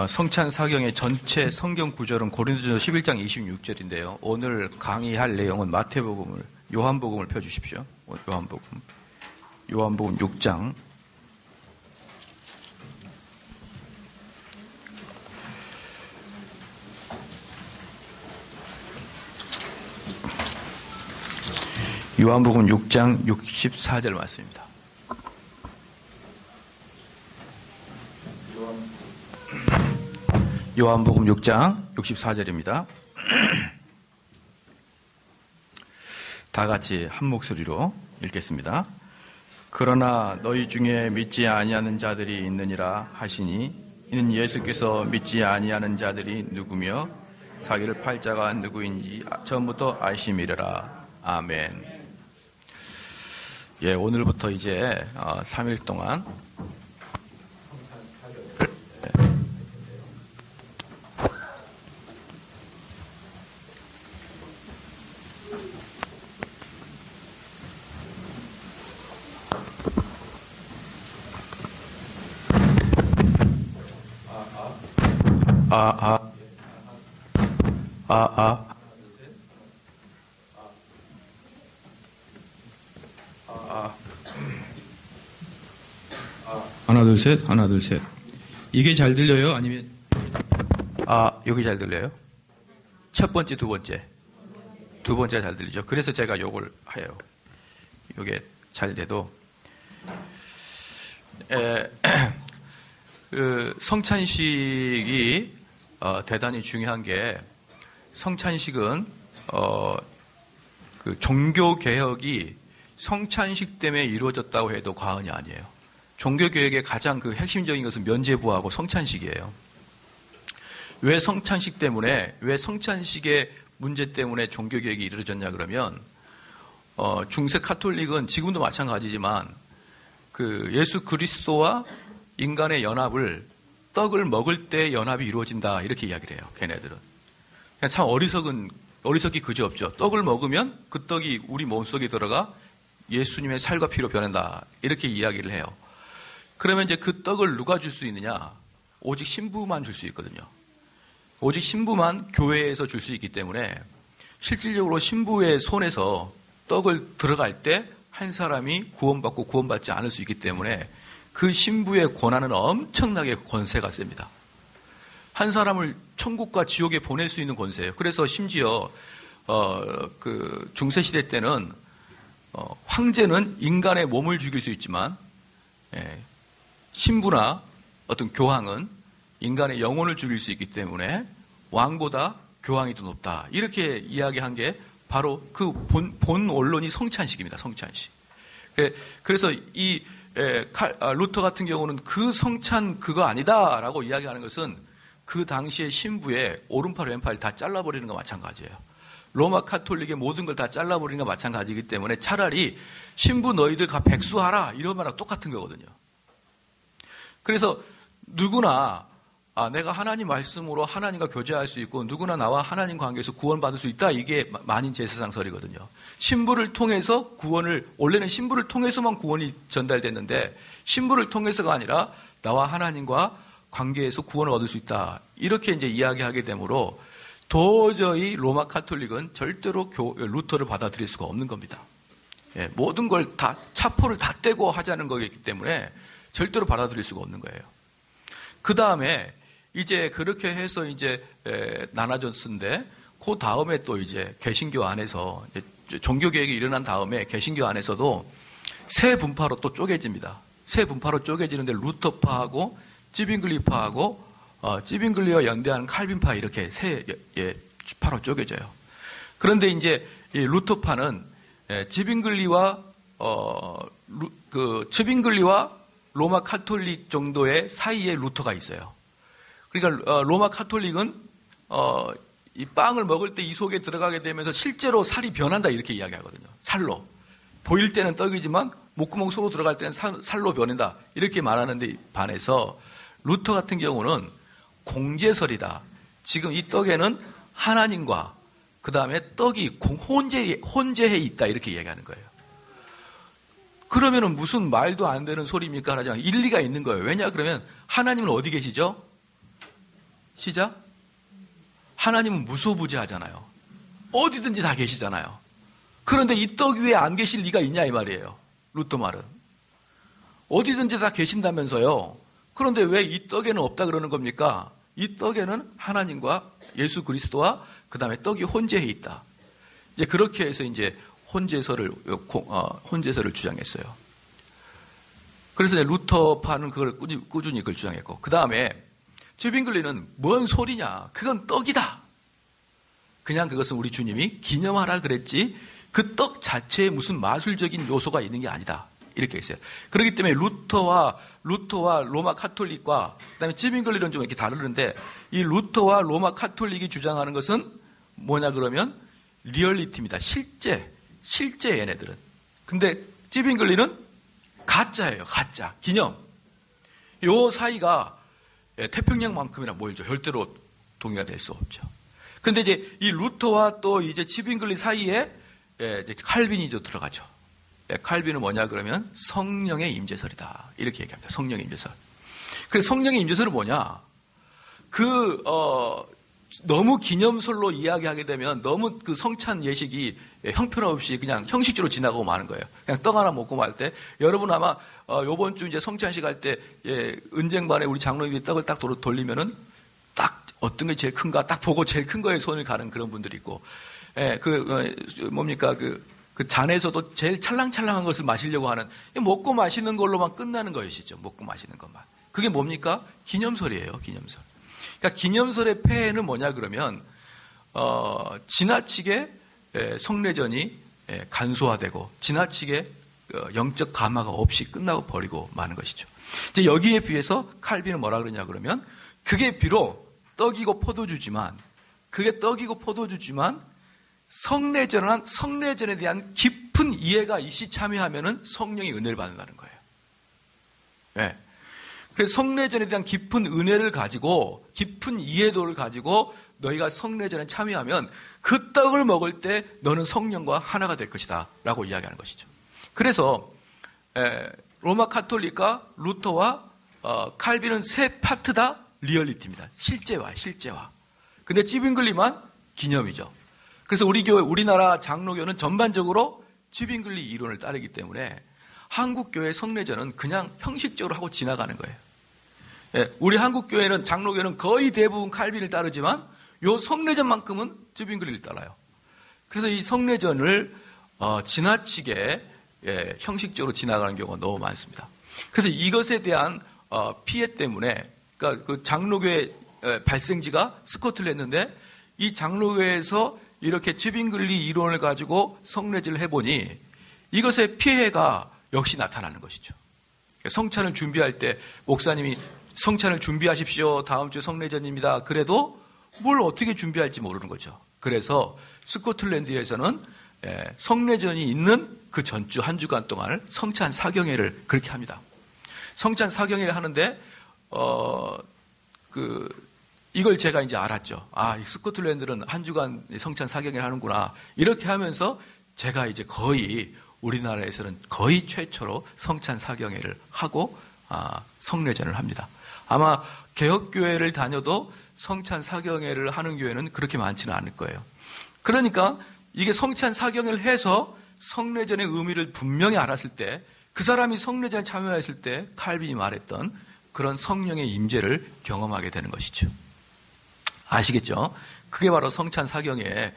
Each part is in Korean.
성찬 사경의 전체 성경 구절은 고린도전서 11장 26절인데요. 오늘 강의할 내용은 요한복음을 펴주십시오. 요한복음 6장. 요한복음 6장 64절 말씀입니다. 요한복음 6장 64절입니다. 다 같이 한 목소리로 읽겠습니다. 그러나 너희 중에 믿지 아니하는 자들이 있느니라 하시니 이는 예수께서 믿지 아니하는 자들이 누구며 자기를 팔 자가 누구인지 처음부터 아심이라. 아멘. 예, 오늘부터 이제 3일 동안 하나, 둘, 셋. 이게 잘 들려요? 아니면, 여기 잘 들려요? 첫 번째, 두 번째. 두 번째가 잘 들리죠? 그래서 제가 요걸 해요. 요게 잘 돼도. 성찬식이, 대단히 중요한 게, 성찬식은, 종교개혁이 성찬식 때문에 이루어졌다고 해도 과언이 아니에요. 종교개혁의 가장 핵심적인 것은 면죄부하고 성찬식이에요. 왜 성찬식의 문제 때문에 종교개혁이 이루어졌냐 그러면, 중세 카톨릭은 지금도 마찬가지지만, 예수 그리스도와 인간의 연합을, 떡을 먹을 때 연합이 이루어진다, 이렇게 이야기를 해요, 걔네들은. 참 어리석기 그지없죠. 떡을 먹으면 그 떡이 우리 몸속에 들어가 예수님의 살과 피로 변한다, 이렇게 이야기를 해요. 그러면 이제 그 떡을 누가 줄 수 있느냐? 오직 신부만 줄 수 있거든요. 오직 신부만 교회에서 줄 수 있기 때문에 실질적으로 신부의 손에서 떡을 들어갈 때 한 사람이 구원받고 구원받지 않을 수 있기 때문에 그 신부의 권한은 엄청나게 권세가 셉니다. 한 사람을 천국과 지옥에 보낼 수 있는 권세예요. 그래서 심지어 중세시대 때는 황제는 인간의 몸을 죽일 수 있지만 신부나 어떤 교황은 인간의 영혼을 죽일 수 있기 때문에 왕보다 교황이 더 높다. 이렇게 이야기한 게 바로 그 본 원론이 성찬식입니다. 성찬식. 그래서 이 루터 같은 경우는 그 성찬 그거 아니다라고 이야기하는 것은 그 당시에 신부의 오른팔 왼팔 다 잘라버리는 거 마찬가지예요. 로마 카톨릭의 모든 걸 다 잘라버리는 거 마찬가지이기 때문에 차라리 신부 너희들 다 백수하라 이런 말하고 똑같은 거거든요. 그래서 누구나 내가 하나님 말씀으로 하나님과 교제할 수 있고 누구나 나와 하나님 관계에서 구원받을 수 있다. 이게 만인 제사상설이거든요. 신부를 통해서 원래는 신부를 통해서만 구원이 전달됐는데 신부를 통해서가 아니라 나와 하나님과 관계에서 구원을 얻을 수 있다. 이렇게 이제 이야기하게 되므로 도저히 로마 카톨릭은 절대로 루터를 받아들일 수가 없는 겁니다. 예, 모든 걸 다 차포를 다 떼고 하자는 거기 때문에 절대로 받아들일 수가 없는 거예요. 그 다음에 이제 그렇게 해서 이제 나눠졌는데 그 다음에 또 이제 개신교 안에서 종교 개혁이 일어난 다음에 개신교 안에서도 세 분파로 또 쪼개집니다. 세 분파로 쪼개지는데 루터파하고 찌빙글리파하고 찌빙글리와 연대하는 칼빈파 이렇게 세 파로 쪼개져요. 그런데 이제 이 루터파는 찌빙글리와 로마 카톨릭 정도의 사이에 루터가 있어요. 그러니까 로마 카톨릭은 이 빵을 먹을 때 이 속에 들어가게 되면서 실제로 살이 변한다 이렇게 이야기하거든요. 살로. 보일 때는 떡이지만 목구멍 속으로 들어갈 때는 살로 변한다 이렇게 말하는데 반해서 루터 같은 경우는 공제설이다. 지금 이 떡에는 하나님과 그 다음에 떡이 혼재해 있다 이렇게 이야기하는 거예요. 그러면은 무슨 말도 안 되는 소리입니까? 하지만 일리가 있는 거예요. 왜냐 그러면 하나님은 어디 계시죠? 시작. 하나님은 무소부재하잖아요. 어디든지 다 계시잖아요. 그런데 이 떡 위에 안 계실 리가 있냐 이 말이에요. 루터 말은. 어디든지 다 계신다면서요. 그런데 왜 이 떡에는 없다 그러는 겁니까? 이 떡에는 하나님과 예수 그리스도와 그 다음에 떡이 혼재해 있다. 이제 그렇게 해서 이제 혼재설을 주장했어요. 그래서 이제 루터파는 그걸 꾸준히 그걸 주장했고, 그 다음에 쯔빙글리는 뭔 소리냐? 그건 떡이다. 그냥 그것은 우리 주님이 기념하라 그랬지 그 떡 자체에 무슨 마술적인 요소가 있는 게 아니다. 이렇게 했어요. 그렇기 때문에 루터와 로마 카톨릭과 그다음에 쯔빙글리는 좀 이렇게 다르는데 이 루터와 로마 카톨릭이 주장하는 것은 뭐냐 그러면 리얼리티입니다. 실제 얘네들은. 근데 쯔빙글리는 가짜예요. 가짜. 기념. 요 사이가 태평양만큼이나 멀죠. 절대로 동의가 될 수 없죠. 근데 이제 이 루터와 또 이제 쯔빙글리 사이에 이제 칼빈이 들어가죠. 칼빈은 뭐냐 그러면 성령의 임재설이다. 이렇게 얘기합니다. 성령의 임재설. 그래서 성령의 임재설은 뭐냐? 너무 기념설로 이야기하게 되면 너무 그 성찬 예식이 형편없이 그냥 형식적으로 지나가고 마는 거예요. 그냥 떡 하나 먹고 말 때 여러분 아마 요번 주 이제 성찬식 할 때 은쟁반에 우리 장로님이 떡을 딱 돌리면은 딱 어떤 게 제일 큰가 딱 보고 제일 큰 거에 손을 가는 그런 분들이 있고, 그 잔에서도 제일 찰랑찰랑한 것을 마시려고 하는, 먹고 마시는 걸로만 끝나는 것이죠. 먹고 마시는 것만. 그게 뭡니까? 기념설이에요. 기념설. 그러니까 기념설의 폐해는 뭐냐 그러면 지나치게 성례전이 간소화되고 지나치게 영적 감화가 없이 끝나고 버리고 마는 것이죠. 이제 여기에 비해서 칼빈은 뭐라 그러냐 그러면 그게 비록 떡이고 포도주지만 성례전에 대한 깊은 이해가 있이 참여하면은 성령이 은혜를 받는다는 거예요. 네. 그래서 성례전에 대한 깊은 은혜를 가지고 깊은 이해도를 가지고 너희가 성례전에 참여하면 그 떡을 먹을 때 너는 성령과 하나가 될 것이다 라고 이야기하는 것이죠. 그래서 로마 카톨릭과 루터와 칼빈은 세 파트 다 리얼리티입니다. 실제화. 근데 쯔빙글리만 기념이죠. 그래서 우리나라 장로교는 전반적으로 쯔빙글리 이론을 따르기 때문에 한국교회 성례전은 그냥 형식적으로 하고 지나가는 거예요. 우리 한국교회는 장로교는 거의 대부분 칼빈을 따르지만 요 성례전만큼은 쯔빙글리를 따라요. 그래서 이 성례전을 지나치게 형식적으로 지나가는 경우가 너무 많습니다. 그래서 이것에 대한 피해 때문에 그러니까 그 장로교회 발생지가 스코틀랜드인데 이 장로교회에서 이렇게 쯔빙글리 이론을 가지고 성례제를 해보니 이것의 피해가 역시 나타나는 것이죠. 성찬을 준비할 때 목사님이 성찬을 준비하십시오. 다음 주 성례전입니다. 그래도 뭘 어떻게 준비할지 모르는 거죠. 그래서 스코틀랜드에서는 성례전이 있는 그 전주 한 주간 동안을 성찬 사경회를 그렇게 합니다. 성찬 사경회를 하는데 이걸 제가 이제 알았죠. 이 스코틀랜드는 한 주간 성찬 사경회를 하는구나. 이렇게 하면서 제가 이제 거의 우리나라에서는 거의 최초로 성찬 사경회를 하고 성례전을 합니다. 아마 개혁교회를 다녀도 성찬 사경회를 하는 교회는 그렇게 많지는 않을 거예요. 그러니까 이게 성찬 사경회를 해서 성례전의 의미를 분명히 알았을 때 그 사람이 성례전에 참여했을 때 칼빈이 말했던 그런 성령의 임재를 경험하게 되는 것이죠. 아시겠죠? 그게 바로 성찬 사경회의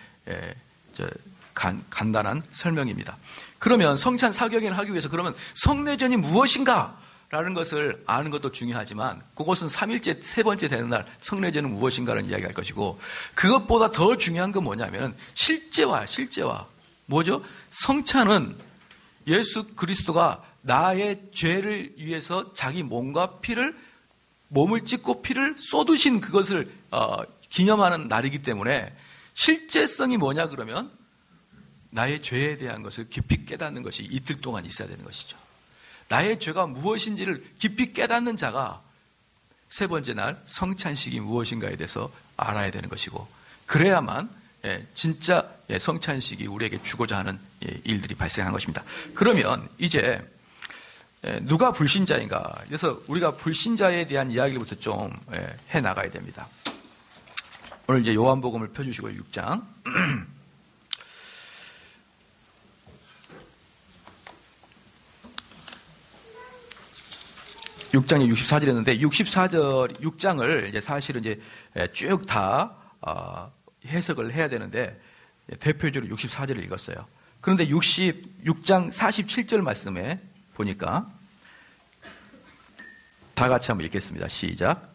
간단한 설명입니다. 그러면 성찬 사경회를 하기 위해서 그러면 성례전이 무엇인가? 라는 것을 아는 것도 중요하지만 그것은 3일째 세 번째 되는 날 성례전은 무엇인가를 이야기할 것이고 그것보다 더 중요한 건 뭐냐면 실제화. 뭐죠? 성찬은 예수 그리스도가 나의 죄를 위해서 자기 몸을 찢고 피를 쏟으신 그것을 기념하는 날이기 때문에 실제성이 뭐냐 그러면 나의 죄에 대한 것을 깊이 깨닫는 것이 이틀 동안 있어야 되는 것이죠. 나의 죄가 무엇인지를 깊이 깨닫는 자가 세 번째 날 성찬식이 무엇인가에 대해서 알아야 되는 것이고 그래야만 진짜 성찬식이 우리에게 주고자 하는 일들이 발생한 것입니다. 그러면 이제 누가 불신자인가? 그래서 우리가 불신자에 대한 이야기부터 좀 해나가야 됩니다. 오늘 이제 요한복음을 펴주시고요. 6장. 6장이 64절이었는데 6장을 이제 사실은 이제 쭉 다 해석을 해야 되는데 대표적으로 64절을 읽었어요. 그런데 66장 47절 말씀에 보니까 다 같이 한번 읽겠습니다. 시작.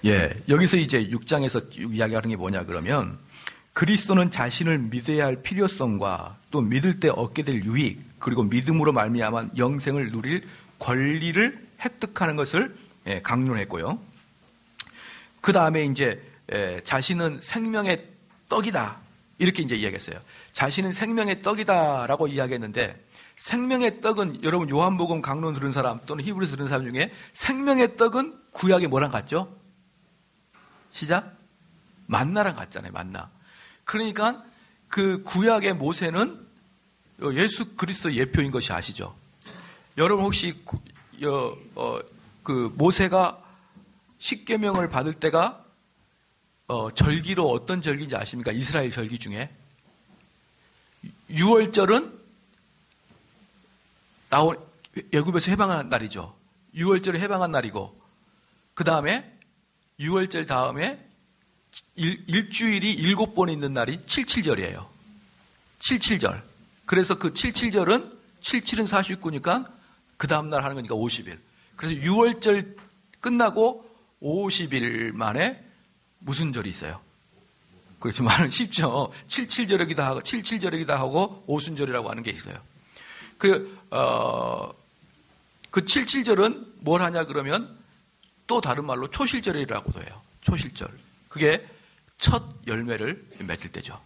예, 여기서 이제 6장에서 이야기하는 게 뭐냐 그러면 그리스도는 자신을 믿어야 할 필요성과 또 믿을 때 얻게 될 유익 그리고 믿음으로 말미암아 영생을 누릴 권리를 획득하는 것을 강론했고요. 그 다음에 이제 자신은 생명의 떡이다 이렇게 이제 이야기했어요. 자신은 생명의 떡이다라고 이야기했는데 생명의 떡은 여러분 요한복음 강론 들은 사람 또는 히브리서 들은 사람 중에 생명의 떡은 구약에 뭐랑 같죠? 시작? 만나랑 같잖아요. 만나. 그러니까 그 구약의 모세는 예수 그리스도 예표인 것이 아시죠? 여러분 혹시 그 모세가 십계명을 받을 때가 절기로 어떤 절기인지 아십니까? 이스라엘 절기 중에 6월절은 애굽에서 해방한 날이죠. 6월절에 해방한 날이고 그 다음에 6월절 다음에 일주일이 7번 있는 날이 77절이에요. 77절. 그래서 그 77절은 77은 49니까 그 다음날 하는 거니까 50일. 그래서 6월절 끝나고 50일 만에 무슨 절이 있어요? 그렇죠. 말은 쉽죠. 77절이기도 하고 오순절이라고 하는 게 있어요. 그 77절은 뭘 하냐 그러면 또 다른 말로 초실절이라고도 해요. 초실절. 그게 첫 열매를 맺을 때죠.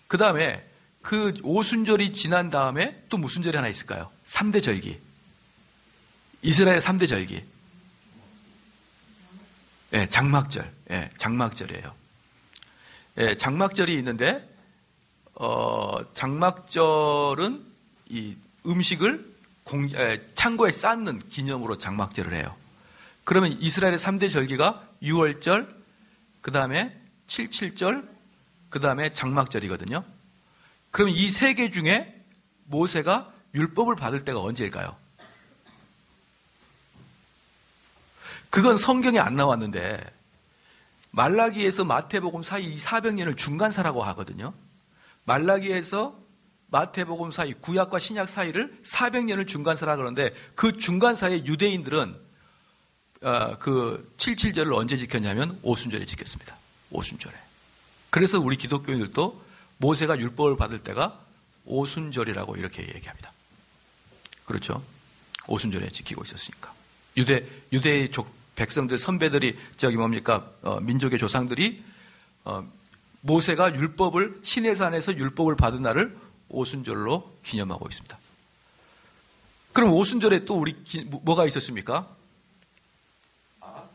그 다음에 그 오순절이 지난 다음에 또 무슨 절이 하나 있을까요? 3대 절기. 이스라엘 3대 절기. 예, 장막절. 예, 장막절이에요. 예, 장막절이 있는데, 장막절은 이 음식을 창고에 쌓는 기념으로 장막절을 해요. 그러면 이스라엘의 3대 절기가 6월절, 그 다음에 77절, 그 다음에 장막절이거든요. 그러면 이 세 개 중에 모세가 율법을 받을 때가 언제일까요? 그건 성경에 안 나왔는데 말라기에서 마태복음 사이 이 400년을 중간사라고 하거든요. 말라기에서 마태복음 사이, 구약과 신약 사이를 400년을 중간사라고 그러는데 그 중간사의 유대인들은 그 77절을 언제 지켰냐면 오순절에 지켰습니다. 오순절에. 그래서 우리 기독교인들도 모세가 율법을 받을 때가 오순절이라고 이렇게 얘기합니다. 그렇죠? 오순절에 지키고 있었으니까. 유대의 백성들, 선배들이 저기 뭡니까? 민족의 조상들이 모세가 율법을 시내산에서 율법을 받은 날을 오순절로 기념하고 있습니다. 그럼 오순절에 또 우리 뭐가 있었습니까? 하나,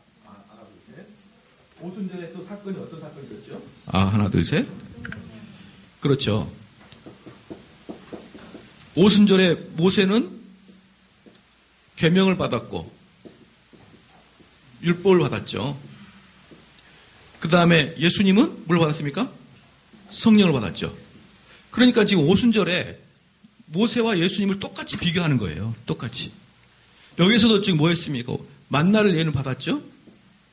둘, 셋. 오순절에 또 사건이 어떤 사건이 있었죠? 하나, 둘, 셋. 그렇죠. 오순절에 모세는 계명을 받았고 율법을 받았죠. 그 다음에 예수님은 뭘 받았습니까? 성령을 받았죠. 그러니까 지금 오순절에 모세와 예수님을 똑같이 비교하는 거예요. 똑같이. 여기서도 지금 뭐 했습니까? 만나를 얘는 받았죠.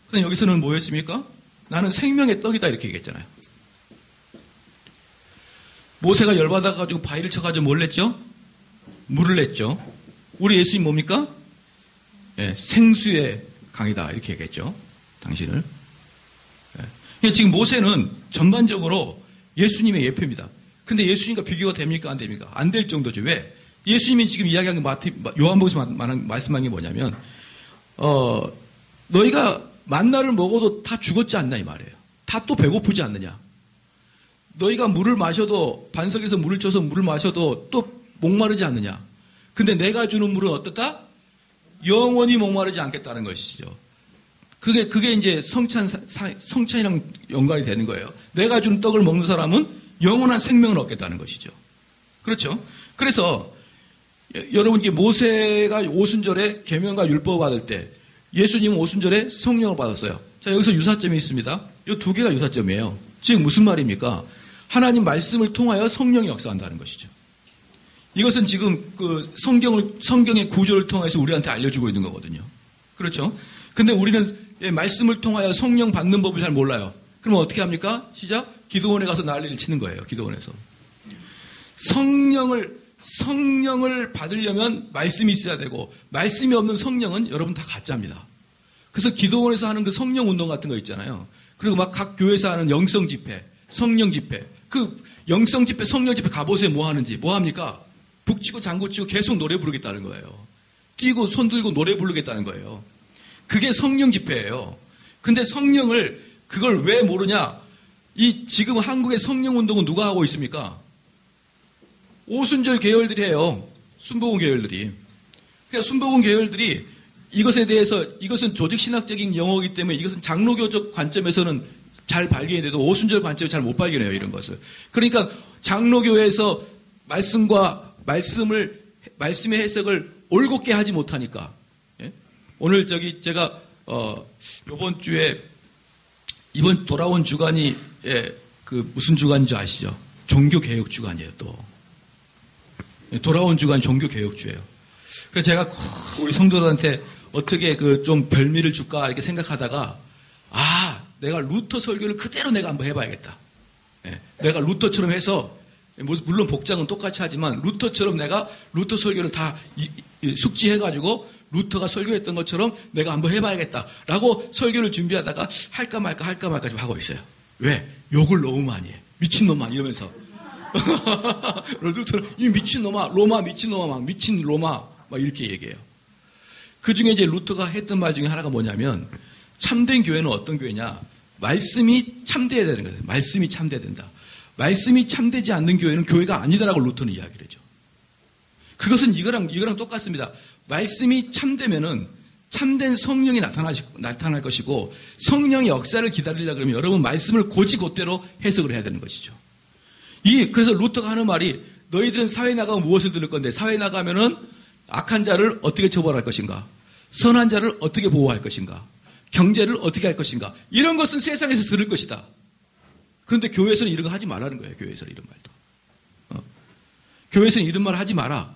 그럼 여기서는 뭐 했습니까? 나는 생명의 떡이다 이렇게 얘기했잖아요. 모세가 열받아가지고 바위를 쳐가지고 뭘 냈죠? 물을 냈죠. 우리 예수님 뭡니까? 예, 생수의 강이다 이렇게 얘기했죠. 당신을. 예. 지금 모세는 전반적으로 예수님의 예표입니다. 근데 예수님과 비교가 됩니까? 안 됩니까? 안 될 정도죠. 왜? 예수님이 지금 이야기한 요한복음에서 말씀한 게 뭐냐면 너희가 만나를 먹어도 다 죽었지 않나 이 말이에요. 다 또 배고프지 않느냐. 너희가 물을 마셔도 반석에서 물을 쳐서 물을 마셔도 또 목마르지 않느냐. 근데 내가 주는 물은 어떻다? 영원히 목마르지 않겠다는 것이죠. 그게 이제 성찬이랑 연관이 되는 거예요. 내가 준 떡을 먹는 사람은 영원한 생명을 얻겠다는 것이죠. 그렇죠? 그래서 여러분, 이게 모세가 오순절에 계명과 율법을 받을 때 예수님은 오순절에 성령을 받았어요. 자, 여기서 유사점이 있습니다. 이 두 개가 유사점이에요. 즉 무슨 말입니까? 하나님 말씀을 통하여 성령이 역사한다는 것이죠. 이것은 지금 그 성경의 구조를 통해서 우리한테 알려주고 있는 거거든요. 그렇죠? 근데 우리는 말씀을 통하여 성령 받는 법을 잘 몰라요. 그러면 어떻게 합니까? 시작. 기도원에 가서 난리를 치는 거예요. 기도원에서. 성령을 받으려면 말씀이 있어야 되고, 말씀이 없는 성령은 여러분 다 가짜입니다. 그래서 기도원에서 하는 그 성령 운동 같은 거 있잖아요. 그리고 막 각 교회에서 하는 영성 집회, 성령 집회. 그 영성 집회, 성령 집회 가보세요. 뭐 하는지. 뭐 합니까? 북치고 장구치고 계속 노래 부르겠다는 거예요. 뛰고 손 들고 노래 부르겠다는 거예요. 그게 성령 집회예요. 근데 성령을, 그걸 왜 모르냐? 지금 한국의 성령 운동은 누가 하고 있습니까? 오순절 계열들이 해요. 순복음 계열들이. 그러니까 순복음 계열들이 이것에 대해서, 이것은 조직신학적인 용어이기 때문에 이것은 장로교적 관점에서는 잘 발견이 돼도 오순절 관점에 잘 못 발견해요, 이런 것을. 그러니까 장로교에서 말씀의 해석을 올곧게 하지 못하니까. 예? 오늘 제가 이번 돌아온 주간이 그 무슨 주간인 줄 아시죠? 종교개혁 주간이에요, 또. 돌아온 주간 종교개혁주예요. 그래서 제가 우리 성도들한테 어떻게 좀 별미를 줄까 이렇게 생각하다가, 내가 루터 설교를 그대로 내가 한번 해봐야겠다. 내가 루터처럼 해서, 물론 복장은 똑같이 하지만 루터처럼 내가 루터 설교를 다 숙지해가지고 루터가 설교했던 것처럼 내가 한번 해봐야겠다라고 설교를 준비하다가 할까 말까 지금 하고 있어요. 왜? 욕을 너무 많이 해. 미친놈아 이러면서. 루터는 이 미친놈아, 로마 미친놈아, 막 미친 로마 막 이렇게 얘기해요. 그 중에 이제 루터가 했던 말 중에 하나가 뭐냐면, 참된 교회는 어떤 교회냐? 말씀이 참돼야 되는 거예요. 말씀이 참돼야 된다. 말씀이 참되지 않는 교회는 교회가 아니다라고 루터는 이야기를 해죠. 그것은 이거랑 똑같습니다. 말씀이 참되면은 참된 성령이 나타날 것이고, 성령의 역사를 기다리려고 그러면 여러분 말씀을 곧이곧대로 해석을 해야 되는 것이죠. 그래서 루터가 하는 말이, 너희들은 사회에 나가면 무엇을 들을 건데, 사회에 나가면은 악한 자를 어떻게 처벌할 것인가? 선한 자를 어떻게 보호할 것인가? 경제를 어떻게 할 것인가? 이런 것은 세상에서 들을 것이다. 그런데 교회에서는 이런 거 하지 말라는 거예요. 교회에서는 이런 말도. 교회에서는 이런 말 하지 마라.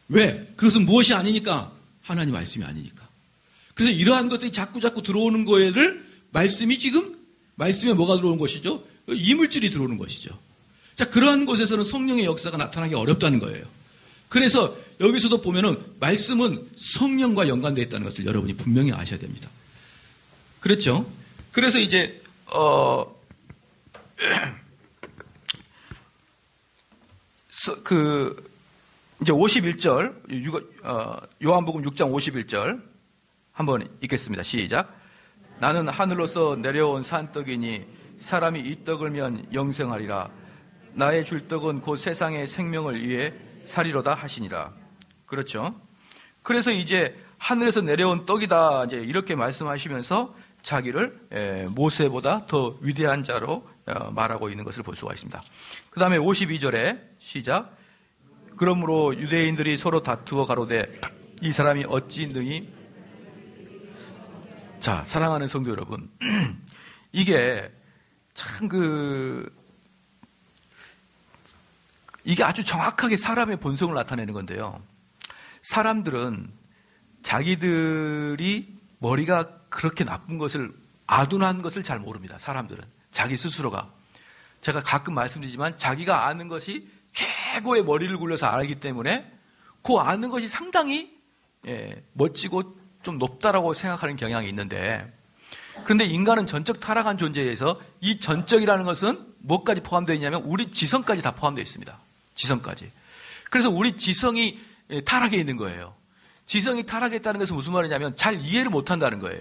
왜? 그것은 무엇이 아니니까? 하나님 말씀이 아니니까. 그래서 이러한 것들이 자꾸 들어오는 거를 말씀에 뭐가 들어오는 것이죠? 이물질이 들어오는 것이죠. 자, 그러한 곳에서는 성령의 역사가 나타나기 어렵다는 거예요. 그래서 여기서도 보면은 말씀은 성령과 연관되어 있다는 것을 여러분이 분명히 아셔야 됩니다. 그렇죠? 그래서 이제 이제 51절, 요한복음 6장 51절 한번 읽겠습니다. 시작. 나는 하늘로서 내려온 산떡이니 사람이 이 떡을 면 영생하리라. 나의 줄 떡은 곧 세상의 생명을 위해 살이로다 하시니라. 그렇죠? 그래서 이제 하늘에서 내려온 떡이다, 이제 이렇게 말씀하시면서 자기를 모세보다 더 위대한 자로 말하고 있는 것을 볼 수가 있습니다. 그 다음에 52절에 시작. 그러므로 유대인들이 서로 다투어 가로되 이 사람이 어찌 능히. 자, 사랑하는 성도 여러분, 이게 참 이게 아주 정확하게 사람의 본성을 나타내는 건데요. 사람들은 자기들이 머리가 그렇게 나쁜 것을, 아둔한 것을 잘 모릅니다. 사람들은 자기 스스로가. 제가 가끔 말씀드리지만 자기가 아는 것이 최고의 머리를 굴려서 알기 때문에 그 아는 것이 상당히 멋지고 좀 높다라고 생각하는 경향이 있는데, 그런데 인간은 전적 타락한 존재에서 이 전적이라는 것은 뭐까지 포함되어 있냐면 우리 지성까지 다 포함되어 있습니다. 지성까지. 그래서 우리 지성이 타락해 있는 거예요. 지성이 타락했다는 것은 무슨 말이냐면 잘 이해를 못한다는 거예요.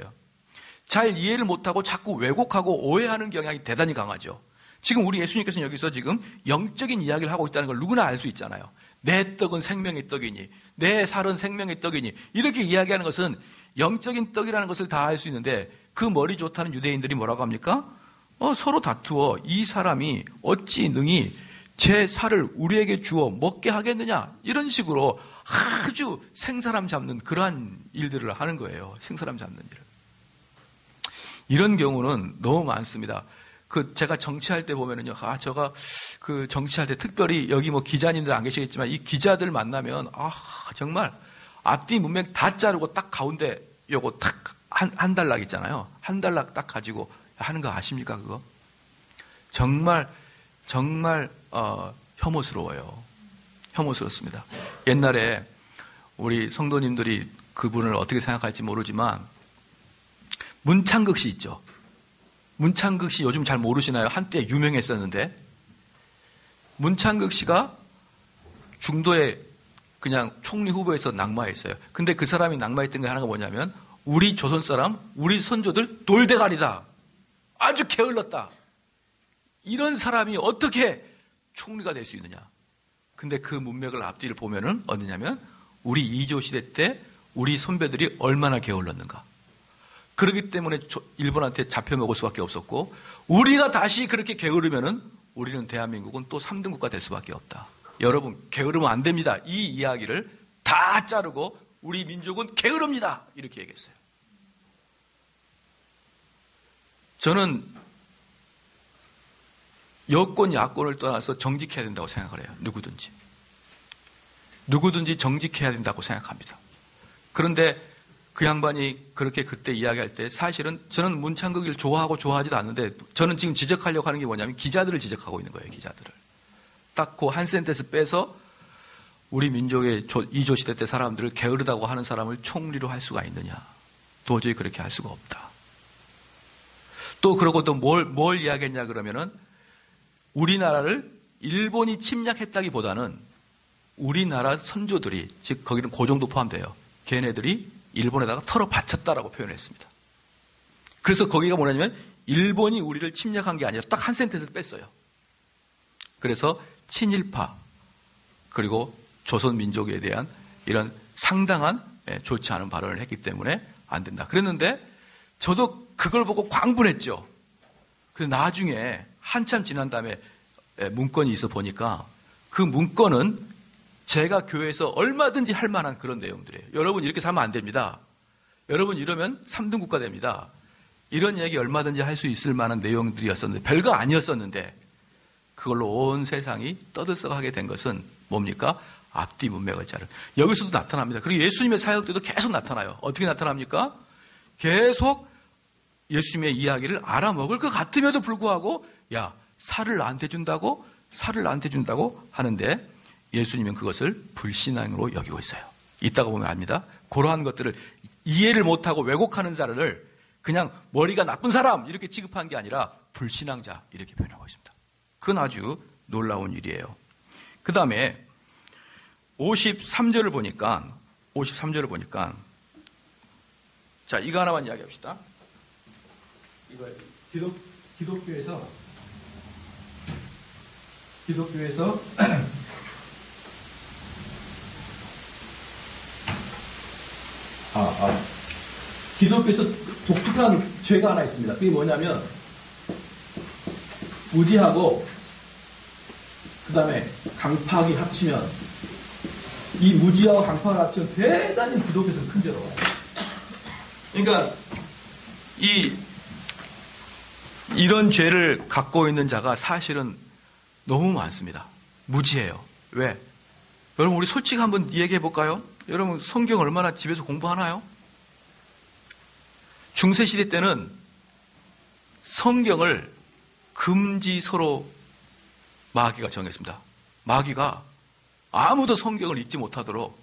잘 이해를 못하고 자꾸 왜곡하고 오해하는 경향이 대단히 강하죠. 지금 우리 예수님께서는 여기서 지금 영적인 이야기를 하고 있다는 걸 누구나 알 수 있잖아요. 내 떡은 생명의 떡이니, 내 살은 생명의 떡이니, 이렇게 이야기하는 것은 영적인 떡이라는 것을 다 알 수 있는데, 그 머리 좋다는 유대인들이 뭐라고 합니까? 서로 다투어 이 사람이 어찌 능히 제 살을 우리에게 주어 먹게 하겠느냐? 이런 식으로 아주 생사람 잡는 그러한 일들을 하는 거예요. 생사람 잡는 일을. 이런 경우는 너무 많습니다. 제가 정치할 때 보면은요, 제가 정치할 때 특별히 여기 뭐 기자님들 안 계시겠지만 이 기자들 만나면, 정말 앞뒤 문맥 다 자르고 딱 가운데 요거 딱 한 달락 있잖아요. 한 달락 딱 가지고 하는 거 아십니까, 그거? 정말 혐오스러워요. 혐오스럽습니다. 옛날에 우리 성도님들이 그분을 어떻게 생각할지 모르지만 문창극 씨 있죠. 문창극 씨 요즘 잘 모르시나요? 한때 유명했었는데 문창극 씨가 중도에 그냥 총리 후보에서 낙마했어요. 근데 그 사람이 낙마했던 게 하나가 뭐냐면 우리 조선 사람, 우리 선조들 돌대가리다. 아주 게을렀다. 이런 사람이 어떻게 총리가 될 수 있느냐. 근데 그 문맥을 앞뒤를 보면은 어디냐면 우리 이조 시대 때 우리 선배들이 얼마나 게을렀는가. 그렇기 때문에 일본한테 잡혀먹을 수밖에 없었고 우리가 다시 그렇게 게으르면은 우리는 대한민국은 또 3등 국가 될 수밖에 없다. 여러분 게으르면 안 됩니다. 이 이야기를 다 자르고 우리 민족은 게으릅니다. 이렇게 얘기했어요. 저는 여권, 야권을 떠나서 정직해야 된다고 생각을 해요. 누구든지 정직해야 된다고 생각합니다. 그런데 그 양반이 그렇게 그때 이야기할 때 사실은 저는 문창극을 좋아하고 좋아하지도 않는데 저는 지금 지적하려고 하는 게 뭐냐면 기자들을 지적하고 있는 거예요. 기자들을. 딱 그 한 센텐스 빼서 우리 민족의 이조 시대 때 사람들을 게으르다고 하는 사람을 총리로 할 수가 있느냐. 도저히 그렇게 할 수가 없다. 또 그러고 또 뭘 이야기했냐 그러면은 우리나라를 일본이 침략했다기보다는 우리나라 선조들이, 즉 거기는 고종도 포함돼요. 걔네들이 일본에다가 털어 바쳤다라고 표현했습니다. 그래서 거기가 뭐냐면 일본이 우리를 침략한 게 아니라 딱 한 센텐스를 뺐어요. 그래서 친일파 그리고 조선 민족에 대한 이런 상당한 좋지 않은 발언을 했기 때문에 안 된다. 그랬는데 저도 그걸 보고 광분했죠. 그래서 나중에 한참 지난 다음에 문건이 있어 보니까 그 문건은 제가 교회에서 얼마든지 할 만한 그런 내용들이에요. 여러분 이렇게 살면 안 됩니다. 여러분 이러면 3등 국가 됩니다. 이런 얘기 얼마든지 할 수 있을 만한 내용들이었었는데 별거 아니었었는데 그걸로 온 세상이 떠들썩하게 된 것은 뭡니까? 앞뒤 문맥을 자른. 여기서도 나타납니다. 그리고 예수님의 사역 때도 계속 나타나요. 어떻게 나타납니까? 계속 예수님의 이야기를 알아먹을 것 같음에도 불구하고 야, 살을 나한테 준다고 하는데 예수님은 그것을 불신앙으로 여기고 있어요. 이따가 보면 압니다. 그러한 것들을 이해를 못하고 왜곡하는 자를 그냥 머리가 나쁜 사람 이렇게 취급한 게 아니라 불신앙자 이렇게 표현하고 있습니다. 그건 아주 놀라운 일이에요. 그 다음에 53절을 보니까 자, 이거 하나만 이야기합시다. 이거 기독교에서 기독교에서 독특한 죄가 하나 있습니다. 그게 뭐냐면 무지하고 그 다음에 강팍이 합치면 이 무지하고 강팍을 합치면 대단히 기독교에서 큰 죄로 와요. 그러니까 이런 죄를 갖고 있는 자가 사실은 너무 많습니다. 무지해요. 왜? 여러분 우리 솔직히 한번 얘기해 볼까요? 여러분 성경 얼마나 집에서 공부하나요? 중세시대 때는 성경을 금지서로 마귀가 정했습니다. 마귀가 아무도 성경을 읽지 못하도록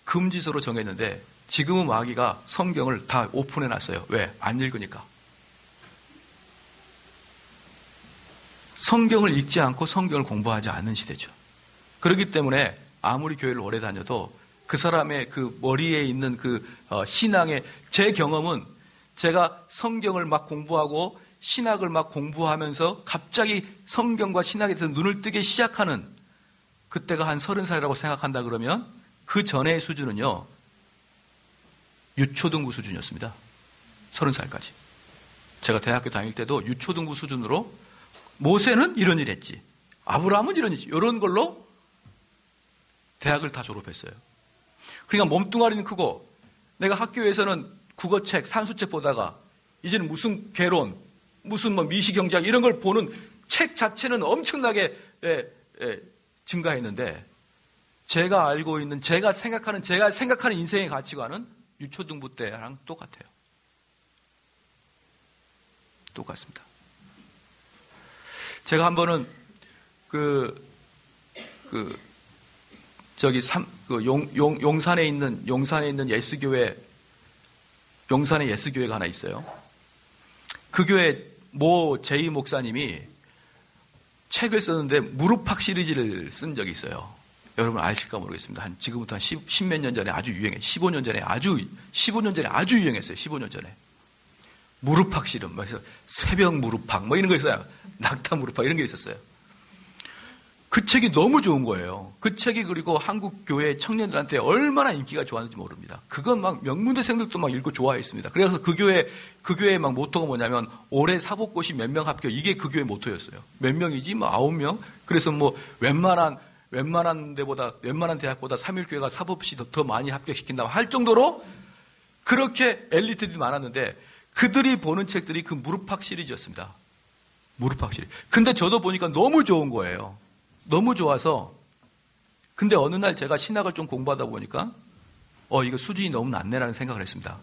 금지서로 정했는데 지금은 마귀가 성경을 다 오픈해놨어요. 왜? 안 읽으니까. 성경을 읽지 않고 성경을 공부하지 않는 시대죠. 그렇기 때문에 아무리 교회를 오래 다녀도 그 사람의 그 머리에 있는 그 신앙의 제 경험은 제가 성경을 막 공부하고 신학을 막 공부하면서 갑자기 성경과 신학에 대해서 눈을 뜨기 시작하는 그때가 한 30살이라고 생각한다 그러면 그 전의 수준은요. 유초등부 수준이었습니다. 30살까지. 제가 대학교 다닐 때도 유초등부 수준으로 모세는 이런 일 했지. 아브라함은 이런 걸로 대학을 다 졸업했어요. 그러니까 몸뚱아리는 크고 내가 학교에서는 국어책, 산수책 보다가 이제는 무슨 개론, 무슨 뭐 미시경제학 이런 걸 보는 책 자체는 엄청나게 증가했는데 제가 알고 있는 제가 생각하는 인생의 가치관은 유초등부 때랑 똑같아요. 똑같습니다. 제가 한 번은 용산에 있는 예수교회, 용산에 예수교회가 하나 있어요. 그 교회 모 제이 목사님이 책을 썼는데 무릎팍 시리즈를 쓴 적이 있어요. 여러분 아실까 모르겠습니다. 지금부터 한 10몇 년 전에 아주 유행해. 15년 전에 아주 유행했어요. 15년 전에. 무릎팍 씨름, 그래서 새벽 무릎팍, 뭐 이런 거 있어요. 낙타 무릎팍 이런 게 있었어요. 그 책이 너무 좋은 거예요. 그 책이 그리고 한국 교회 청년들한테 얼마나 인기가 좋았는지 모릅니다. 그건 막 명문대생들도 막 읽고 좋아했습니다. 그래서 그 교회 막 모토가 뭐냐면 올해 사법고시 몇 명 합격, 이게 그 교회 모토였어요. 몇 명이지? 뭐 9명? 그래서 뭐 웬만한 대학보다 3일교회가 사법시 더 많이 합격시킨다고 할 정도로 그렇게 엘리트들이 많았는데 그들이 보는 책들이 그 무릎팍 시리즈였습니다. 무릎팍 시리즈. 근데 저도 보니까 너무 좋은 거예요. 너무 좋아서. 근데 어느 날 제가 신학을 좀 공부하다 보니까 이거 수준이 너무 낮네라는 생각을 했습니다.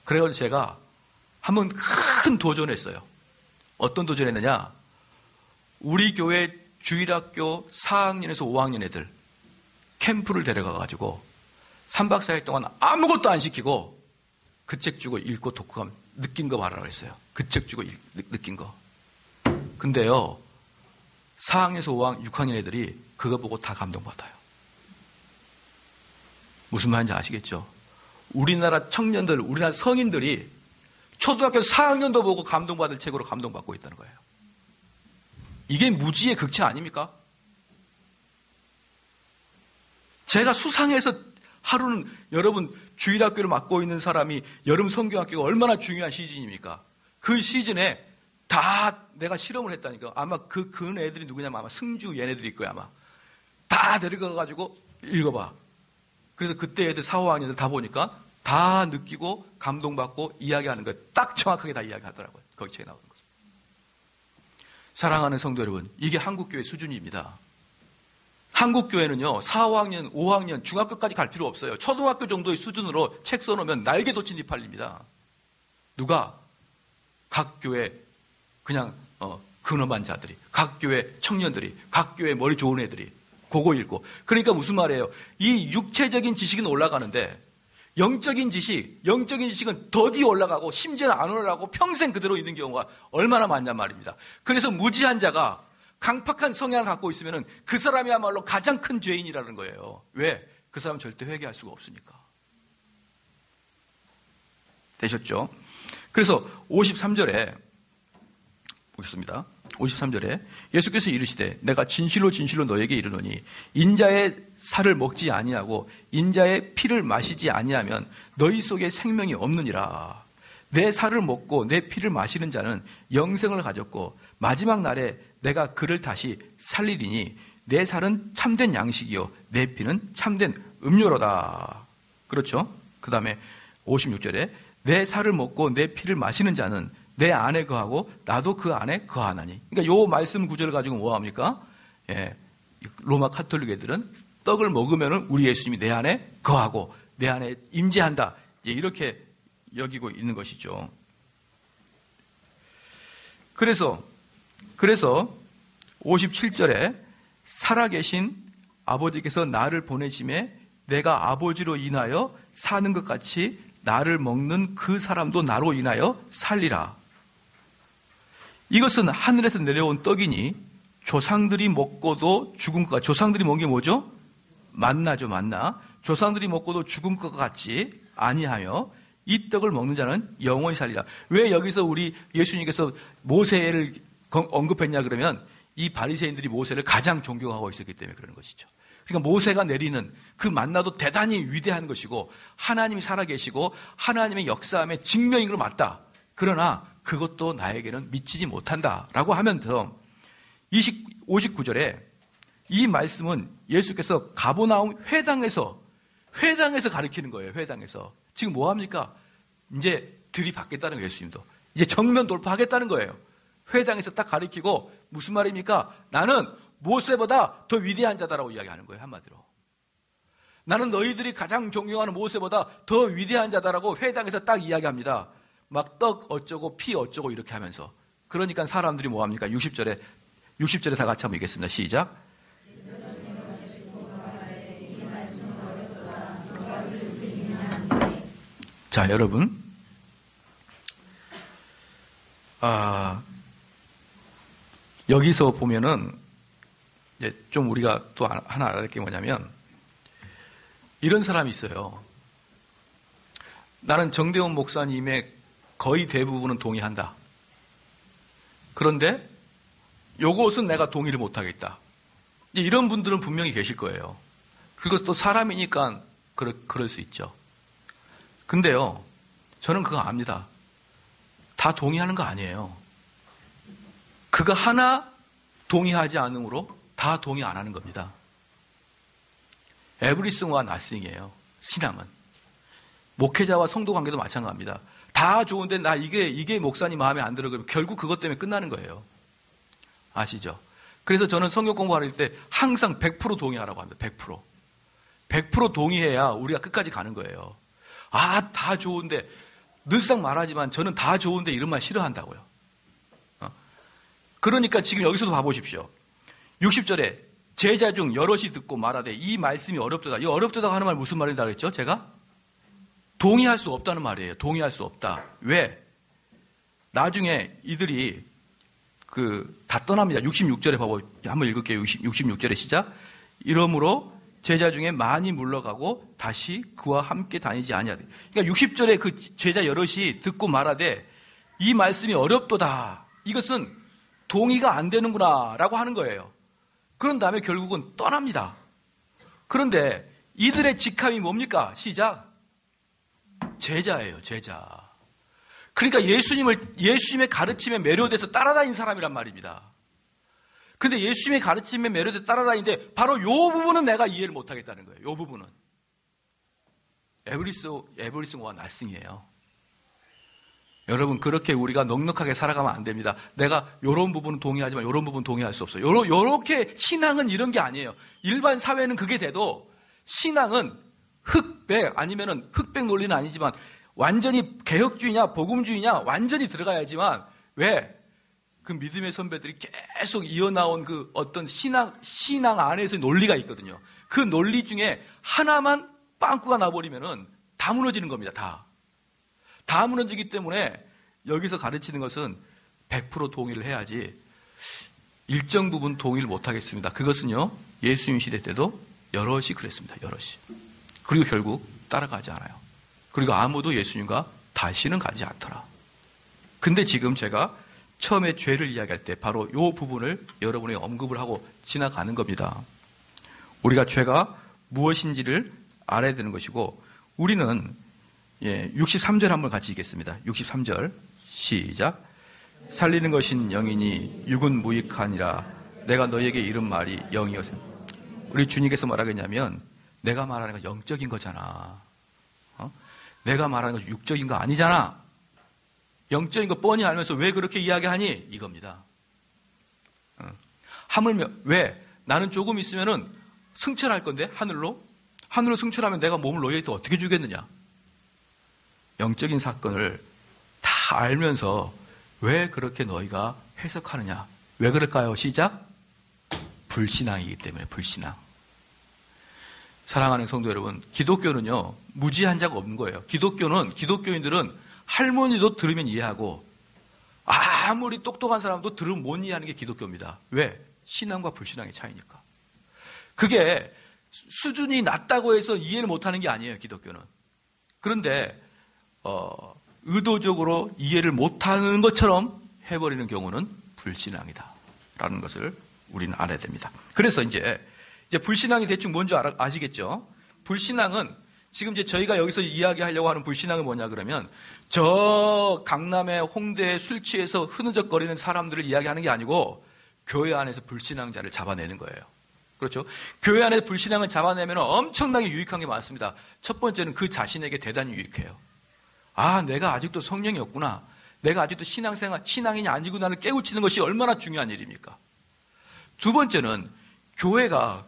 그래가지고 제가 한번 큰 도전했어요. 어떤 도전했느냐? 우리 교회 주일학교 4학년에서 5학년 애들 캠프를 데려가가지고 3박 4일 동안 아무것도 안 시키고 그 책 주고 읽고 독후감 느낀 거 말하라고 했어요. 그 책 주고 느낀 거. 근데요, 4학년에서 5학년, 6학년 애들이 그거 보고 다 감동받아요. 무슨 말인지 아시겠죠? 우리나라 청년들, 우리나라 성인들이 초등학교 4학년도 보고 감동받을 책으로 감동받고 있다는 거예요. 이게 무지의 극치 아닙니까? 제가 수상해서 하루는 여러분 주일학교를 맡고 있는 사람이 여름 성경학교가 얼마나 중요한 시즌입니까? 그 시즌에 다 내가 실험을 했다니까. 아마 그 애들이 누구냐면 아마 승주 얘네들일 거야 아마. 다 데려가가지고 읽어봐. 그래서 그때 애들 4, 5학년들 다 보니까 다 느끼고 감동받고 이야기하는 거예요. 딱 정확하게 다 이야기하더라고요. 거기 책에 나오는 거죠. 사랑하는 성도 여러분, 이게 한국교회 수준입니다. 한국교회는요, 4, 5학년, 5학년, 중학교까지 갈 필요 없어요. 초등학교 정도의 수준으로 책 써놓으면 날개 돋친 뒤팔립니다. 누가? 각 교회 그냥 근엄한 자들이, 각 교회 청년들이, 각 교회 머리 좋은 애들이 그거 읽고. 그러니까 무슨 말이에요? 이 육체적인 지식은 올라가는데 영적인 지식은 더디 올라가고 심지어는 안 올라가고 평생 그대로 있는 경우가 얼마나 많냔 말입니다. 그래서 무지한 자가 강팍한 성향을 갖고 있으면 그 사람이야말로 가장 큰 죄인이라는 거예요. 왜? 그 사람은 절대 회개할 수가 없으니까. 되셨죠? 그래서 53절에 보겠습니다. 53절에 예수께서 이르시되 내가 진실로 진실로 너에게 이르노니 인자의 살을 먹지 아니하고 인자의 피를 마시지 아니하면 너희 속에 생명이 없느니라. 내 살을 먹고 내 피를 마시는 자는 영생을 가졌고 마지막 날에 내가 그를 다시 살리리니 내 살은 참된 양식이요 내 피는 참된 음료로다. 그렇죠? 그 다음에 56절에 내 살을 먹고 내 피를 마시는 자는 내 안에 거하고 나도 그 안에 거하나니. 그러니까 요 말씀 구절을 가지고 뭐 합니까? 로마 카톨릭 애들은 떡을 먹으면 우리 예수님이 내 안에 거하고 내 안에 임재한다. 이렇게 여기고 있는 것이죠. 그래서 57절에 살아계신 아버지께서 나를 보내심에 내가 아버지로 인하여 사는 것 같이 나를 먹는 그 사람도 나로 인하여 살리라. 이것은 하늘에서 내려온 떡이니 조상들이 먹고도 죽은 것 같이. 조상들이 먹은 게 뭐죠? 만나죠, 만나. 조상들이 먹고도 죽은 것 같지 아니하며 이 떡을 먹는 자는 영원히 살리라. 왜 여기서 우리 예수님께서 모세를 언급했냐 그러면 이 바리새인들이 모세를 가장 존경하고 있었기 때문에 그러는 것이죠. 그러니까 모세가 내리는 그 만나도 대단히 위대한 것이고 하나님이 살아계시고 하나님의 역사함의 증명인 걸 맞다. 그러나 그것도 나에게는 미치지 못한다라고 하면서 59절에 이 말씀은 예수께서 가버나움 회당에서 가르치는 거예요. 회당에서. 지금 뭐 합니까? 이제 들이받겠다는 거예요. 예수님도. 이제 정면 돌파하겠다는 거예요. 회당에서 딱 가르치고 무슨 말입니까? 나는 모세보다 더 위대한 자다라고 이야기하는 거예요. 한마디로. 나는 너희들이 가장 존경하는 모세보다 더 위대한 자다라고 회당에서 딱 이야기합니다. 막 떡 어쩌고 피 어쩌고 이렇게 하면서. 그러니까 사람들이 뭐 합니까? 60절에 다 같이 한번 읽겠습니다. 시작. 자, 여러분. 여기서 보면은 이제 좀 우리가 또 하나 알아야 될 게 뭐냐면 이런 사람이 있어요. 나는 정대원 목사님의 거의 대부분은 동의한다. 그런데 요것은 내가 동의를 못하겠다. 이런 분들은 분명히 계실 거예요. 그것도 사람이니까 그럴 수 있죠. 근데요, 저는 그거 압니다. 다 동의하는 거 아니에요. 그거 하나 동의하지 않으므로 다 동의 안 하는 겁니다. 에브리싱과 나싱이에요. 신앙은. 목회자와 성도 관계도 마찬가지입니다. 다 좋은데 나 이게 목사님 마음에 안 들어 그러면 결국 그것 때문에 끝나는 거예요. 아시죠? 그래서 저는 성경 공부할 때 항상 100% 동의하라고 합니다. 100%. 100% 동의해야 우리가 끝까지 가는 거예요. 다 좋은데 늘상 말하지만 저는 다 좋은데 이런 말 싫어한다고요. 그러니까 지금 여기서도 봐보십시오. 60절에 제자 중 여럿이 듣고 말하되 이 말씀이 어렵도다. 이 어렵도다 하는 말 무슨 말이다 그랬죠? 제가? 동의할 수 없다는 말이에요. 동의할 수 없다. 왜? 나중에 이들이 다 떠납니다. 66절에 봐보 한번 읽을게요. 66절에 시작. 이러므로 제자 중에 많이 물러가고 다시 그와 함께 다니지 아니하되. 그러니까 60절에 그 제자 여럿이 듣고 말하되 이 말씀이 어렵도다. 이것은 동의가 안 되는구나 라고 하는 거예요. 그런 다음에 결국은 떠납니다. 그런데 이들의 직함이 뭡니까? 시작. 제자예요. 제자. 그러니까 예수님의 가르침에 매료돼서 따라다닌 사람이란 말입니다. 근데 예수님의 가르침에 매료돼서 따라다니는데 바로 이 부분은 내가 이해를 못하겠다는 거예요. 이 부분은. 에브리싱과 나싱이에요. 여러분 그렇게 우리가 넉넉하게 살아가면 안 됩니다. 내가 이런 부분은 동의하지만 이런 부분은 동의할 수 없어요. 요렇게 신앙은 이런 게 아니에요. 일반 사회는 그게 돼도 신앙은 흑백 아니면은 흑백 논리는 아니지만 완전히 개혁주의냐 복음주의냐 완전히 들어가야지만 왜? 그 믿음의 선배들이 계속 이어나온 그 어떤 신앙 안에서 논리가 있거든요. 그 논리 중에 하나만 빵꾸가 나버리면은 다 무너지는 겁니다. 다 무너지기 때문에 여기서 가르치는 것은 100% 동의를 해야지 일정 부분 동의를 못하겠습니다. 그것은요. 예수님 시대 때도 여럿이 그랬습니다. 여럿이. 그리고 결국 따라가지 않아요. 그리고 아무도 예수님과 다시는 가지 않더라. 근데 지금 제가 처음에 죄를 이야기할 때 바로 이 부분을 여러분이 언급을 하고 지나가는 겁니다. 우리가 죄가 무엇인지를 알아야 되는 것이고 우리는 63절 한번 같이 읽겠습니다. 63절 시작. 살리는 것인 영이니 육은 무익하니라. 내가 너에게 이른 말이 영이어서. 우리 주님께서 뭐라겠냐면 내가 말하는 건 영적인 거잖아. 내가 말하는 건 육적인 거 아니잖아. 영적인 거 뻔히 알면서 왜 그렇게 이야기하니? 이겁니다. 하물며 왜? 나는 조금 있으면은 승천할 건데 하늘로 승천하면 내가 몸을 너희한테 어떻게 주겠느냐? 영적인 사건을 다 알면서 왜 그렇게 너희가 해석하느냐? 왜 그럴까요? 시작. 불신앙이기 때문에 불신앙. 사랑하는 성도 여러분, 기독교는요 무지한 자가 없는 거예요. 기독교인들은 할머니도 들으면 이해하고 아무리 똑똑한 사람도 들으면 못 이해하는 게 기독교입니다. 왜? 신앙과 불신앙의 차이니까. 그게 수준이 낮다고 해서 이해를 못하는 게 아니에요. 기독교는. 그런데 의도적으로 이해를 못하는 것처럼 해버리는 경우는 불신앙이다라는 것을 우리는 알아야 됩니다. 그래서 이제 불신앙이 대충 뭔지 아시겠죠? 불신앙은 지금 이제 저희가 여기서 이야기하려고 하는 불신앙은 뭐냐 그러면 저 강남의 홍대에 술 취해서 흐느적거리는 사람들을 이야기하는 게 아니고 교회 안에서 불신앙자를 잡아내는 거예요. 그렇죠? 교회 안에 불신앙을 잡아내면 엄청나게 유익한 게 많습니다. 첫 번째는 그 자신에게 대단히 유익해요. 아, 내가 아직도 성령이 없구나. 내가 아직도 신앙인이 아니구나를 깨우치는 것이 얼마나 중요한 일입니까? 두 번째는 교회가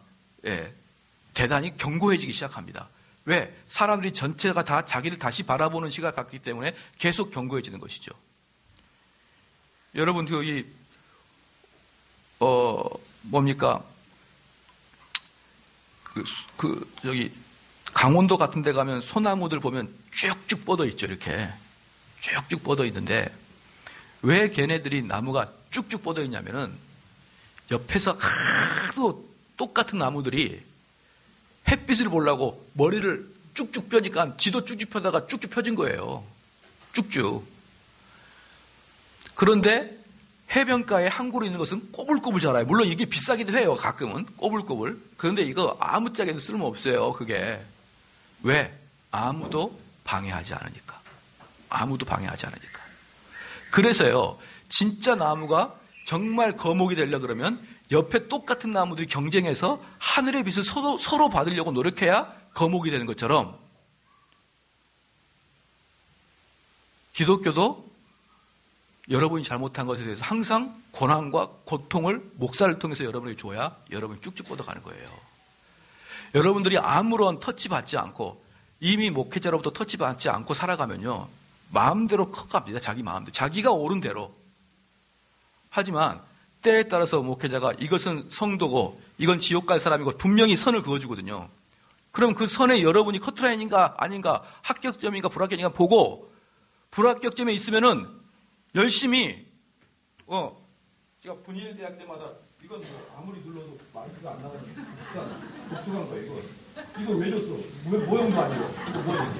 대단히 견고해지기 시작합니다. 왜? 사람들이 전체가 다 자기를 다시 바라보는 시각을 갖기 때문에 계속 견고해지는 것이죠. 여러분, 뭡니까? 강원도 같은 데 가면 소나무들 보면 쭉쭉 뻗어 있죠, 이렇게. 쭉쭉 뻗어 있는데, 왜 걔네들이 나무가 쭉쭉 뻗어 있냐면은, 옆에서 하도 똑같은 나무들이 햇빛을 보려고 머리를 쭉쭉 펴니까 지도 쭉쭉 펴다가 쭉쭉 펴진 거예요. 쭉쭉. 그런데 해변가에 항구로 있는 것은 꼬불꼬불 자라요. 물론 이게 비싸기도 해요. 가끔은 꼬불꼬불. 그런데 이거 아무짝에도 쓸모없어요. 그게. 왜? 아무도 방해하지 않으니까. 아무도 방해하지 않으니까. 그래서요. 진짜 나무가 정말 거목이 되려고 그러면 옆에 똑같은 나무들이 경쟁해서 하늘의 빛을 서로 받으려고 노력해야 거목이 되는 것처럼 기독교도 여러분이 잘못한 것에 대해서 항상 고난과 고통을 목사를 통해서 여러분에게 줘야 여러분이 쭉쭉 뻗어가는 거예요. 여러분들이 아무런 터치받지 않고 이미 목회자로부터 터치받지 않고 살아가면요. 마음대로 커갑니다. 자기 마음대로. 자기가 옳은 대로. 하지만 때에 따라서 목회자가 이것은 성도고 이건 지옥 갈 사람이고 분명히 선을 그어주거든요. 그럼 그 선에 여러분이 커트라인인가 아닌가 합격점인가 불합격인가 보고 불합격점에 있으면은 열심히 제가 분일대학 때마다 이건 뭐 아무리 눌러도 마이크가 안 나가는 독특한 거예요. 이거 왜 줬어? 모형도 아니고 이거 뭐야?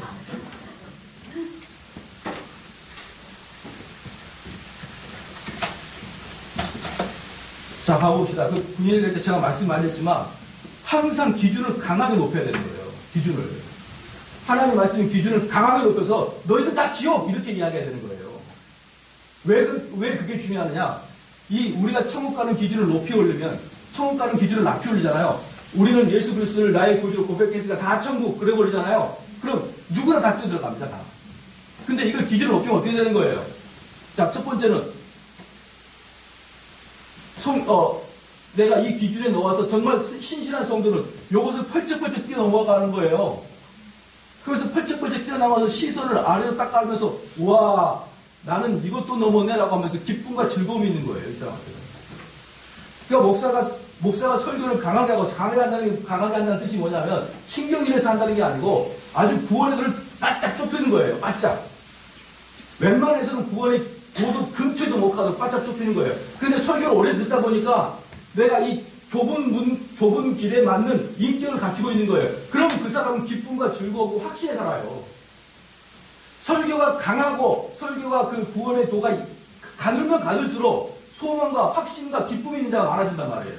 자, 봐봅시다. 그 분일대 때 제가 말씀 많이 했지만 항상 기준을 강하게 높여야 되는 거예요. 기준을. 하나님 말씀의 기준을 강하게 높여서 너희들 다 지옥! 이렇게 이야기해야 되는 거예요. 왜 그게 중요하느냐? 우리가 천국 가는 기준을 높이 올리면 천국 가는 기준을 낮게 올리잖아요. 우리는 예수 그리스도를 나의 구주로 고백했으니까 다 천국 그래 버리잖아요. 그럼 누구나 다 뛰어들어갑니다. 다. 근데 이걸 기준을 높이면 어떻게 되는 거예요? 자, 첫 번째는 내가 이 기준에 넣어서 정말 신실한 성도는 이것을 펄쩍펄쩍 뛰어넘어가는 거예요. 그래서 펄쩍펄쩍 뛰어넘어서 시선을 아래로 딱 깔면서 우와 나는 이것도 넘었네라고 하면서 기쁨과 즐거움이 있는 거예요. 이 사람한테는. 그러니까 목사가 설교를 강하게 한다는 뜻이 뭐냐면 신경질에서 한다는 게 아니고 아주 구원의 도를 바짝 좁히는 거예요. 바짝. 웬만해서는 구원의 도도 근처에도 못 가도 바짝 좁히는 거예요. 그런데 설교를 오래 듣다 보니까 내가 이 좁은 길에 맞는 인격을 갖추고 있는 거예요. 그럼 그 사람은 기쁨과 즐거움과 확신에 살아요. 설교가 강하고 설교가 그 구원의 도가 가늘면 가늘수록 소망과 확신과 기쁨이 있는 자가 많아진단 말이에요.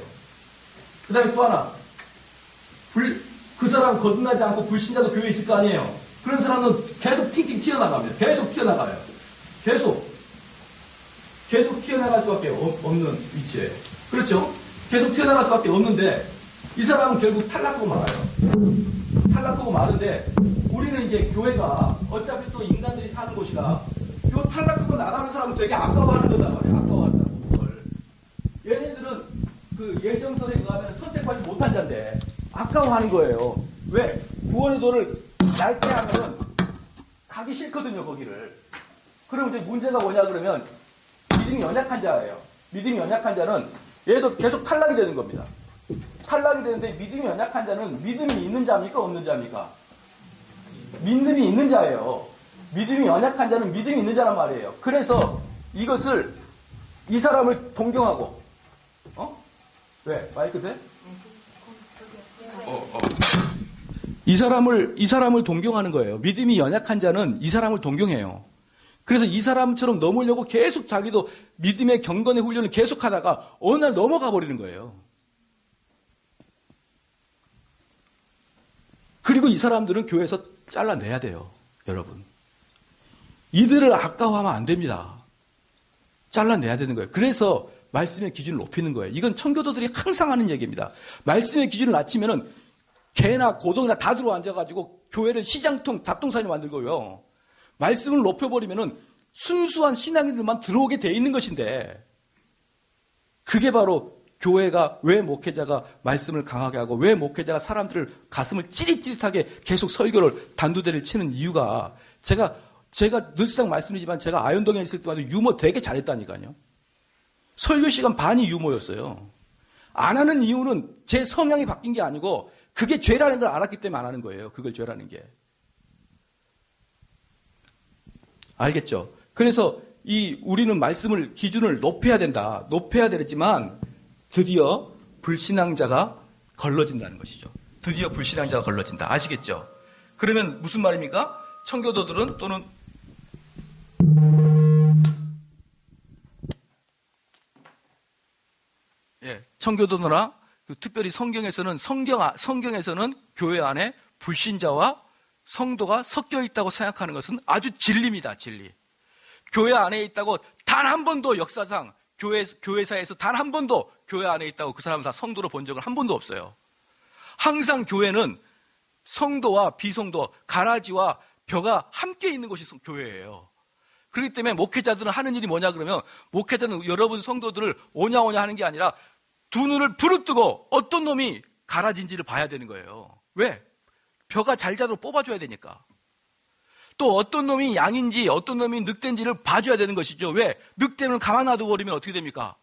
그 다음에 또 하나 그 사람 거듭나지 않고 불신자도 교회에 있을 거 아니에요. 그런 사람은 계속 팅팅 튀어나갑니다. 계속 튀어나가요. 계속 튀어나갈 수밖에 없는 위치에. 그렇죠? 계속 튀어나갈 수밖에 없는데 이 사람은 결국 탈락하고 말아요. 탈락하고 마는데 우리는 이제 교회가 어차피 또 인간들이 사는 곳이라 요 탈락하고 나가는 사람은 되게 아까워하는 거단 말이에요. 아까워한다고 그걸. 얘네들은 그 예정설에 의하면 선택하지 못한 자인데 아까워하는 거예요. 왜? 구원의 도를 얇게 하면 가기 싫거든요. 거기를. 그럼 이제 문제가 뭐냐 그러면 믿음이 연약한 자예요. 믿음이 연약한 자는 얘도 계속 탈락이 되는 겁니다. 탈락이 되는데 믿음이 연약한 자는 믿음이 있는 자입니까? 없는 자입니까? 믿음이 있는 자예요. 믿음이 연약한 자는 믿음이 있는 자란 말이에요. 그래서 이것을 이 사람을 동경하고 왜? 마이크 돼? 이 사람을 동경하는 거예요. 믿음이 연약한 자는 이 사람을 동경해요. 그래서 이 사람처럼 넘으려고 계속 자기도 믿음의 경건의 훈련을 계속 하다가 어느 날 넘어가 버리는 거예요. 그리고 이 사람들은 교회에서 잘라내야 돼요. 여러분. 이들을 아까워하면 안 됩니다. 잘라내야 되는 거예요. 그래서 말씀의 기준을 높이는 거예요. 이건 청교도들이 항상 하는 얘기입니다. 말씀의 기준을 낮추면은 개나 고동이나 다 들어와 앉아가지고 교회를 시장통, 잡동사니 만들고요. 말씀을 높여버리면은 순수한 신앙인들만 들어오게 돼 있는 것인데, 그게 바로 교회가 왜 목회자가 말씀을 강하게 하고 왜 목회자가 사람들을 가슴을 찌릿찌릿하게 계속 설교를 단두대를 치는 이유가, 제가 늘상 말씀드리지만 제가 아현동에 있을 때마다 유머 되게 잘했다니까요. 설교 시간 반이 유머였어요. 안 하는 이유는 제 성향이 바뀐 게 아니고 그게 죄라는 걸 알았기 때문에 안 하는 거예요. 그걸 죄라는 게. 알겠죠? 그래서 우리는 말씀을 기준을 높여야 된다. 높여야 되지만 드디어 불신앙자가 걸러진다는 것이죠. 드디어 불신앙자가 걸러진다. 아시겠죠? 그러면 무슨 말입니까? 청교도들은 또는 청교도나 특별히 성경에서는 교회 안에 불신자와 성도가 섞여 있다고 생각하는 것은 아주 진리입니다. 진리. 교회 안에 있다고 단 한 번도 역사상 교회사에서 단 한 번도 교회 안에 있다고 그 사람을 다 성도로 본 적은 한 번도 없어요. 항상 교회는 성도와 비성도, 가라지와 벼가 함께 있는 것이 교회예요. 그렇기 때문에 목회자들은 하는 일이 뭐냐 그러면, 목회자는 여러분 성도들을 오냐오냐 하는 게 아니라 두 눈을 부릅뜨고 어떤 놈이 가라진지를 봐야 되는 거예요. 왜? 벼가 잘 자도록 뽑아줘야 되니까. 또 어떤 놈이 양인지 어떤 놈이 늑대인지를 봐줘야 되는 것이죠. 왜? 늑대는 가만 놔둬버리면 어떻게 됩니까?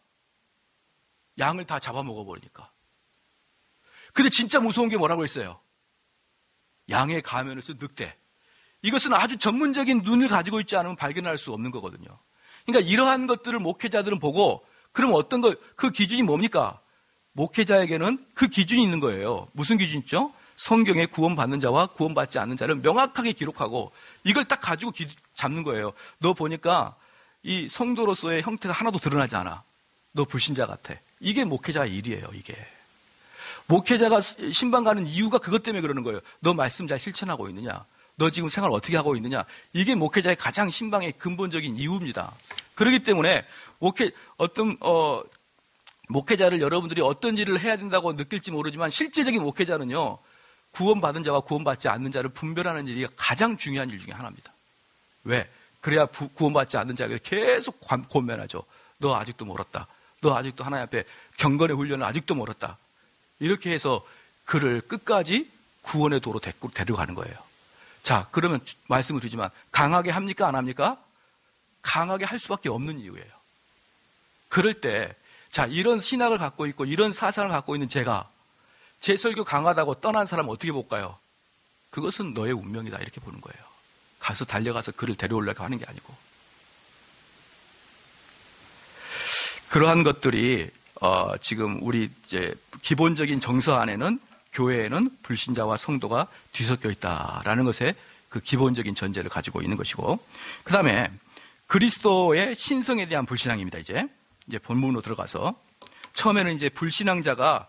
양을 다 잡아먹어버리니까. 근데 진짜 무서운 게 뭐라고 했어요? 양의 가면을 쓴 늑대. 이것은 아주 전문적인 눈을 가지고 있지 않으면 발견할 수 없는 거거든요. 그러니까 이러한 것들을 목회자들은 보고, 그럼 그 기준이 뭡니까? 목회자에게는 그 기준이 있는 거예요. 무슨 기준 있죠? 성경에 구원받는 자와 구원받지 않는 자를 명확하게 기록하고 이걸 딱 가지고 잡는 거예요. 너 보니까 이 성도로서의 형태가 하나도 드러나지 않아. 너 불신자 같아. 이게 목회자의 일이에요. 이게. 목회자가 신방 가는 이유가 그것 때문에 그러는 거예요. 너 말씀 잘 실천하고 있느냐? 너 지금 생활 어떻게 하고 있느냐? 이게 목회자의 가장 신방의 근본적인 이유입니다. 그렇기 때문에 목회자를 여러분들이 어떤 일을 해야 된다고 느낄지 모르지만 실제적인 목회자는요, 구원받은 자와 구원받지 않는 자를 분별하는 일이 가장 중요한 일 중에 하나입니다. 왜? 그래야 구원받지 않는 자가 계속 권면하죠. 너 아직도 멀었다. 너 아직도 하나님 앞에 경건의 훈련을 아직도 멀었다. 이렇게 해서 그를 끝까지 구원의 도로 데려가는 거예요. 자, 그러면 말씀을 드리지만 강하게 합니까? 안 합니까? 강하게 할 수밖에 없는 이유예요. 그럴 때, 자, 이런 신학을 갖고 있고 이런 사상을 갖고 있는 제가 제 설교 강하다고 떠난 사람은 어떻게 볼까요? 그것은 너의 운명이다 이렇게 보는 거예요. 가서 달려가서 그를 데려오려고 하는 게 아니고. 그러한 것들이 지금 우리 이제 기본적인 정서 안에는 교회에는 불신자와 성도가 뒤섞여 있다라는 것에 그 기본적인 전제를 가지고 있는 것이고, 그 다음에 그리스도의 신성에 대한 불신앙입니다. 이제 본문으로 들어가서 처음에는 이제 불신앙자가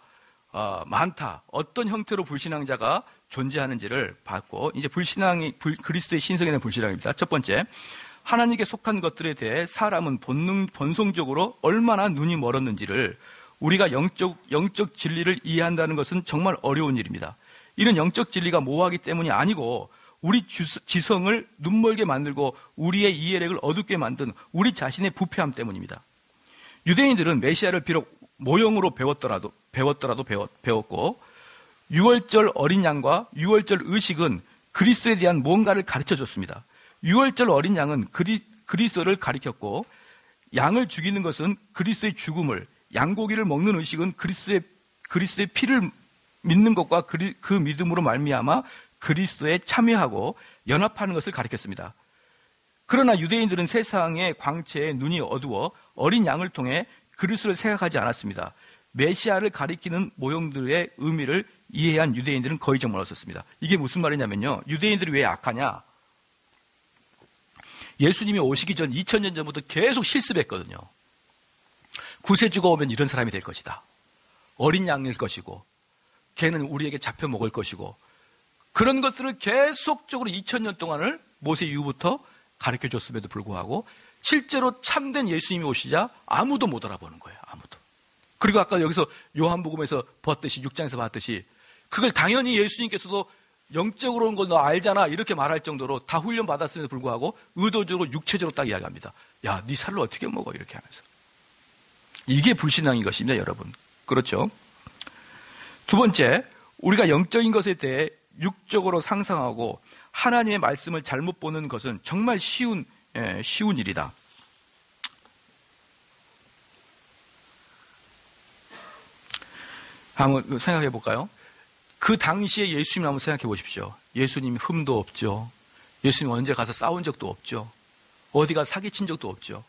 많다. 어떤 형태로 불신앙자가 존재하는지를 봤고, 이제 그리스도의 신성에 대한 불신앙입니다. 첫 번째, 하나님께 속한 것들에 대해 사람은 본성적으로 얼마나 눈이 멀었는지를 우리가 영적 진리를 이해한다는 것은 정말 어려운 일입니다. 이는 영적 진리가 모호하기 때문이 아니고 우리 지성을 눈멀게 만들고 우리의 이해력을 어둡게 만든 우리 자신의 부패함 때문입니다. 유대인들은 메시아를 비록 모형으로 배웠더라도 배웠고, 유월절 어린 양과 유월절 의식은 그리스도에 대한 뭔가를 가르쳐줬습니다. 유월절 어린 양은 그리스도를 가리켰고, 양을 죽이는 것은 그리스도의 죽음을, 양고기를 먹는 의식은 그리스도의 피를 믿는 것과 그 믿음으로 말미암아 그리스도에 참여하고 연합하는 것을 가리켰습니다. 그러나 유대인들은 세상의 광채에 눈이 어두워 어린 양을 통해 그리스도를 생각하지 않았습니다. 메시아를 가리키는 모형들의 의미를 이해한 유대인들은 거의 정말 없었습니다. 이게 무슨 말이냐면요, 유대인들이 왜 악하냐? 예수님이 오시기 전 2000년 전부터 계속 실습했거든요. 구세주가 오면 이런 사람이 될 것이다. 어린 양일 것이고, 걔는 우리에게 잡혀 먹을 것이고, 그런 것들을 계속적으로 2000년 동안을 모세 이후부터 가르쳐줬음에도 불구하고 실제로 참된 예수님이 오시자 아무도 못 알아보는 거예요. 아무도. 그리고 아까 여기서 요한복음에서 봤듯이 6장에서 봤듯이 그걸 당연히 예수님께서도 영적으로 온 걸 너 알잖아 이렇게 말할 정도로 다 훈련 받았음에도 불구하고 의도적으로 육체적으로 딱 이야기합니다. 야, 네 살을 어떻게 먹어? 이렇게 하면서. 이게 불신앙인 것입니다, 여러분. 그렇죠? 두 번째, 우리가 영적인 것에 대해 육적으로 상상하고 하나님의 말씀을 잘못 보는 것은 정말 쉬운 일이다. 한번 생각해 볼까요? 그 당시에 예수님 한번 생각해 보십시오. 예수님 흠도 없죠. 예수님 언제 가서 싸운 적도 없죠. 어디 가서 사기친 적도 없죠.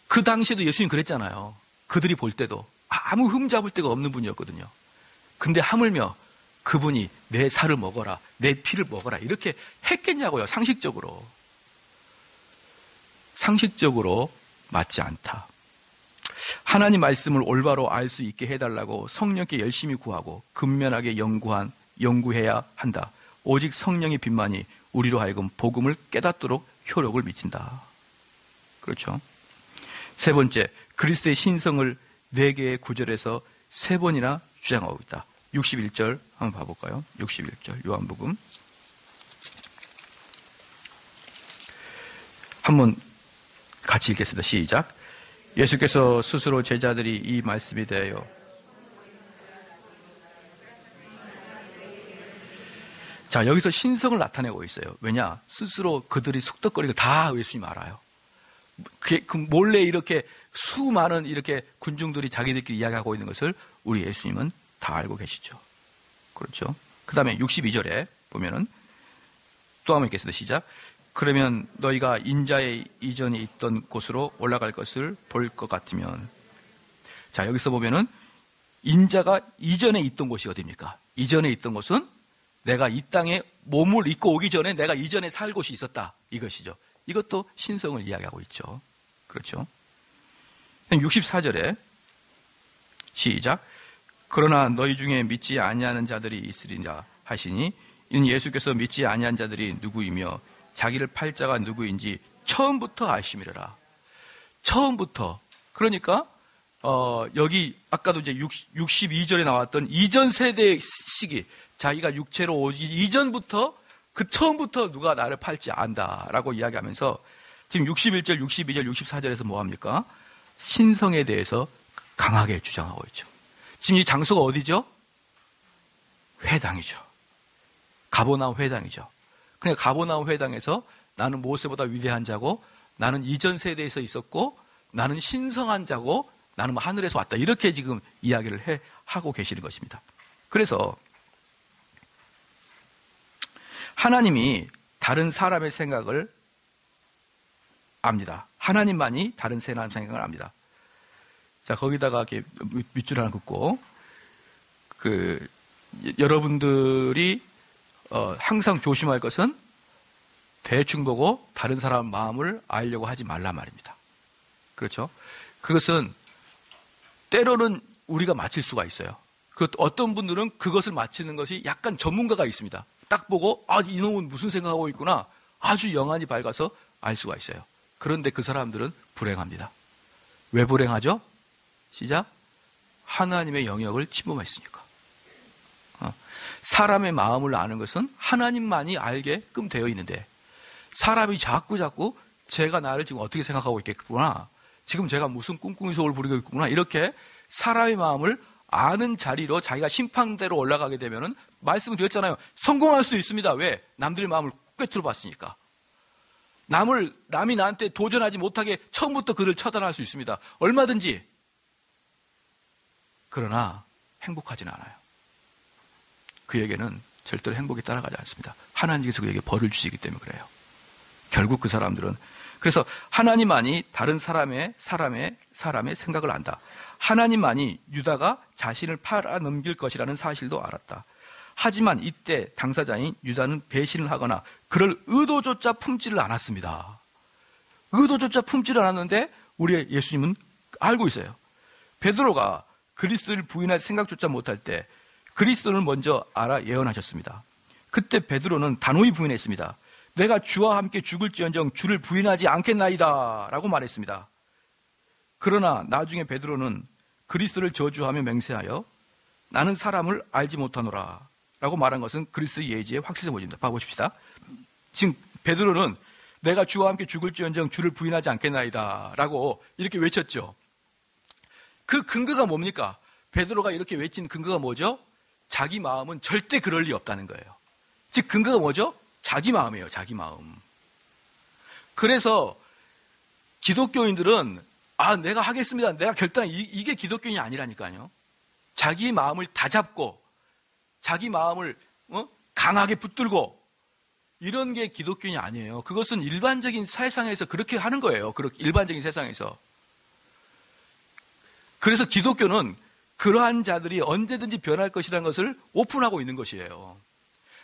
그 당시에도 예수님 그랬잖아요. 그들이 볼 때도 아무 흠 잡을 데가 없는 분이었거든요. 근데 하물며 그분이 내 살을 먹어라, 내 피를 먹어라 이렇게 했겠냐고요. 상식적으로. 상식적으로 맞지 않다. 하나님 말씀을 올바로 알 수 있게 해달라고 성령께 열심히 구하고 근면하게 연구해야 한다. 오직 성령의 빛만이 우리로 하여금 복음을 깨닫도록 효력을 미친다. 그렇죠. 세 번째, 그리스도의 신성을 4개의 구절에서 3번이나 주장하고 있다. 61절 한번 봐볼까요? 61절 요한복음. 한번 같이 읽겠습니다. 시작. 예수께서 스스로 제자들이 이 말씀에 대하여 자, 여기서 신성을 나타내고 있어요. 왜냐? 스스로 그들이 속덕거리고 다 예수님 알아요. 그 몰래 이렇게 수많은 이렇게 군중들이 자기들끼리 이야기하고 있는 것을 우리 예수님은 다 알고 계시죠. 그렇죠. 그 다음에 62절에 보면은 또 한번 읽겠습니다. 시작. 그러면 너희가 인자의 이전에 있던 곳으로 올라갈 것을 볼 것 같으면 자, 여기서 보면은 인자가 이전에 있던 곳이 어디입니까? 이전에 있던 곳은 내가 이 땅에 몸을 입고 오기 전에 내가 이전에 살 곳이 있었다. 이것이죠. 이것도 신성을 이야기하고 있죠. 그렇죠. 64절에 시작. 그러나 너희 중에 믿지 아니하는 자들이 있으리라 하시니 이는 예수께서 믿지 아니한 자들이 누구이며 자기를 팔 자가 누구인지 처음부터 아심이라. 처음부터. 그러니까 여기 아까도 이제 62절에 나왔던 이전 세대의 시기, 자기가 육체로 오기 이전부터 그 처음부터 누가 나를 팔지 안다라고 이야기하면서 지금 61절, 62절, 64절에서 뭐합니까? 신성에 대해서 강하게 주장하고 있죠. 지금 이 장소가 어디죠? 회당이죠. 가버나움 회당이죠. 그러니까 가버나움 회당에서 나는 모세보다 위대한 자고 나는 이전 세대에서 있었고 나는 신성한 자고 나는 하늘에서 왔다. 이렇게 지금 이야기를 하고 계시는 것입니다. 그래서 하나님이 다른 사람의 생각을 압니다. 하나님만이 다른 사람의 생각을 압니다. 자, 거기다가 이렇게 밑줄 하나 긋고, 여러분들이, 항상 조심할 것은 대충 보고 다른 사람 마음을 알려고 하지 말란 말입니다. 그렇죠? 그것은 때로는 우리가 맞힐 수가 있어요. 그리고 어떤 분들은 그것을 맞히는 것이 약간 전문가가 있습니다. 딱 보고, 아, 이놈은 무슨 생각하고 있구나. 아주 영안이 밝아서 알 수가 있어요. 그런데 그 사람들은 불행합니다. 왜 불행하죠? 시작. 하나님의 영역을 침범했으니까. 사람의 마음을 아는 것은 하나님만이 알게끔 되어 있는데 사람이 자꾸 제가 나를 지금 어떻게 생각하고 있겠구나. 지금 제가 무슨 꿍꿍이 속을 부리고 있구나. 이렇게 사람의 마음을 아는 자리로 자기가 심판대로 올라가게 되면은 말씀을 드렸잖아요. 성공할 수도 있습니다. 왜? 남들의 마음을 꿰뚫어 봤으니까. 남이 나한테 도전하지 못하게 처음부터 그를 처단할 수 있습니다. 얼마든지. 그러나 행복하지는 않아요. 그에게는 절대로 행복이 따라가지 않습니다. 하나님께서 그에게 벌을 주시기 때문에 그래요. 결국 그 사람들은 그래서 하나님만이 다른 사람의 생각을 안다. 하나님만이 유다가 자신을 팔아넘길 것이라는 사실도 알았다. 하지만 이때 당사자인 유다는 배신을 하거나 그럴 의도조차 품지를 않았습니다. 의도조차 품지를 않았는데 우리 예수님은 알고 있어요. 베드로가 그리스도를 부인할 생각조차 못할 때 그리스도를 먼저 알아 예언하셨습니다. 그때 베드로는 단호히 부인했습니다. 내가 주와 함께 죽을지언정 주를 부인하지 않겠나이다 라고 말했습니다. 그러나 나중에 베드로는 그리스도를 저주하며 맹세하여 나는 사람을 알지 못하노라 라고 말한 것은 그리스도 예지의 확실성을 보여줍니다. 봐보십시다. 지금 베드로는 내가 주와 함께 죽을지언정 주를 부인하지 않겠나이다 라고 이렇게 외쳤죠. 그 근거가 뭡니까? 베드로가 이렇게 외친 근거가 뭐죠? 자기 마음은 절대 그럴 리 없다는 거예요. 즉 근거가 뭐죠? 자기 마음이에요. 자기 마음. 그래서 기독교인들은 내가 하겠습니다. 내가 결단한 이게 기독교인이 아니라니까요. 자기 마음을 다잡고 자기 마음을 강하게 붙들고 이런 게 기독교인이 아니에요. 그것은 일반적인 세상에서 그렇게 하는 거예요. 일반적인 세상에서. 그래서 기독교는 그러한 자들이 언제든지 변할 것이라는 것을 오픈하고 있는 것이에요.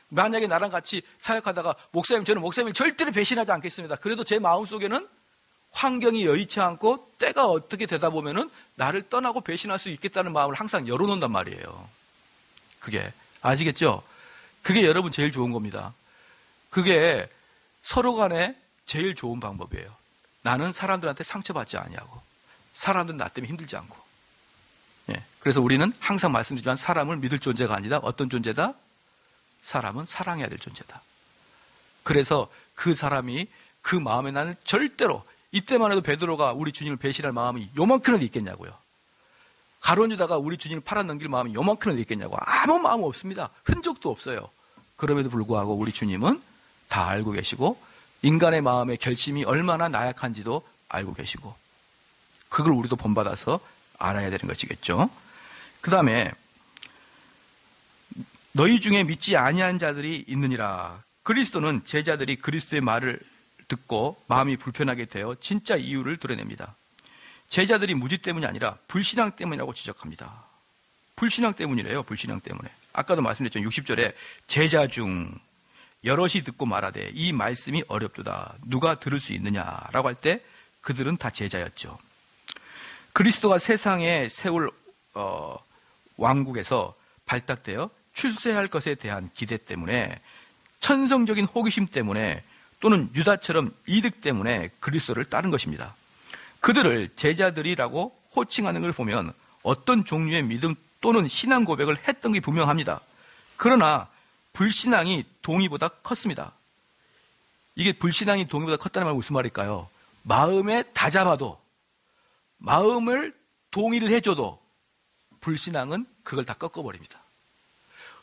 만약에 나랑 같이 사역하다가 목사님 저는 목사님을 절대로 배신하지 않겠습니다. 그래도 제 마음속에는 환경이 여의치 않고 때가 어떻게 되다 보면은 나를 떠나고 배신할 수 있겠다는 마음을 항상 열어놓는단 말이에요. 그게 아시겠죠? 그게 여러분 제일 좋은 겁니다. 그게 서로 간에 제일 좋은 방법이에요. 나는 사람들한테 상처받지 아니하고 사람들은 나 때문에 힘들지 않고. 그래서 우리는 항상 말씀드리지만 사람을 믿을 존재가 아니다. 어떤 존재다? 사람은 사랑해야 될 존재다. 그래서 그 사람이 그 마음에 나는 절대로 이때만 해도 베드로가 우리 주님을 배신할 마음이 요만큼이나 있겠냐고요. 가룟 유다가 우리 주님을 팔아넘길 마음이 요만큼이나 있겠냐고. 아무 마음 없습니다. 흔적도 없어요. 그럼에도 불구하고 우리 주님은 다 알고 계시고 인간의 마음의 결심이 얼마나 나약한지도 알고 계시고 그걸 우리도 본받아서 알아야 되는 것이겠죠. 그 다음에 너희 중에 믿지 아니한 자들이 있느니라. 그리스도는 제자들이 그리스도의 말을 듣고 마음이 불편하게 되어 진짜 이유를 드러냅니다. 제자들이 무지 때문이 아니라 불신앙 때문이라고 지적합니다. 불신앙 때문이래요. 불신앙 때문에. 아까도 말씀드렸죠. 60절에 제자 중 여럿이 듣고 말하되 이 말씀이 어렵도다. 누가 들을 수 있느냐라고 할 때 그들은 다 제자였죠. 그리스도가 세상에 세울 왕국에서 발탁되어 출세할 것에 대한 기대 때문에 천성적인 호기심 때문에 또는 유다처럼 이득 때문에 그리스도를 따른 것입니다. 그들을 제자들이라고 호칭하는 걸 보면 어떤 종류의 믿음 또는 신앙 고백을 했던 게 분명합니다. 그러나 불신앙이 동의보다 컸습니다. 이게 불신앙이 동의보다 컸다는 말은 무슨 말일까요? 마음에 다잡아도 마음을 동의를 해줘도 불신앙은 그걸 다 꺾어버립니다.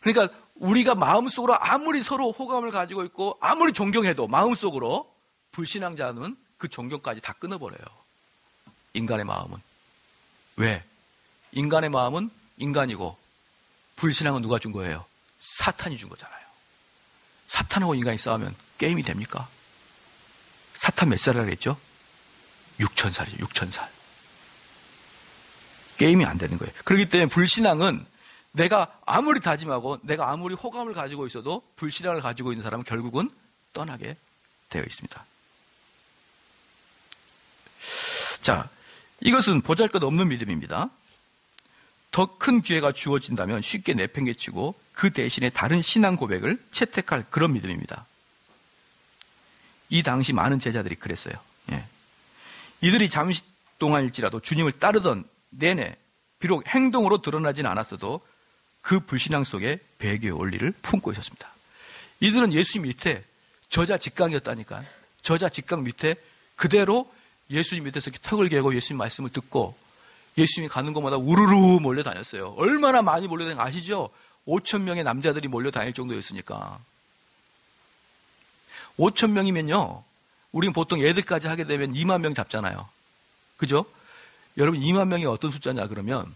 그러니까 우리가 마음속으로 아무리 서로 호감을 가지고 있고 아무리 존경해도 마음속으로 불신앙자는 그 존경까지 다 끊어버려요. 인간의 마음은. 왜? 인간의 마음은 인간이고 불신앙은 누가 준 거예요? 사탄이 준 거잖아요. 사탄하고 인간이 싸우면 게임이 됩니까? 사탄 몇 살이라고 했죠? 6,000살이죠. 6,000살. 게임이 안 되는 거예요. 그렇기 때문에 불신앙은 내가 아무리 다짐하고 내가 아무리 호감을 가지고 있어도 불신앙을 가지고 있는 사람은 결국은 떠나게 되어 있습니다. 자, 이것은 보잘것없는 믿음입니다. 더 큰 기회가 주어진다면 쉽게 내팽개치고 그 대신에 다른 신앙 고백을 채택할 그런 믿음입니다. 이 당시 많은 제자들이 그랬어요. 이들이 잠시 동안일지라도 주님을 따르던 내내 비록 행동으로 드러나진 않았어도 그 불신앙 속에 배교의 원리를 품고 있었습니다. 이들은 예수님 밑에 저자직강이었다니까. 저자직강 밑에 그대로 예수님 밑에서 턱을 개고 예수님 말씀을 듣고 예수님이 가는 곳마다 우르르 몰려다녔어요. 얼마나 많이 몰려다니는 거 아시죠? 5,000명의 남자들이 몰려다닐 정도였으니까. 5,000명이면요. 우리는 보통 애들까지 하게 되면 2만 명 잡잖아요. 그죠? 여러분 2만 명이 어떤 숫자냐 그러면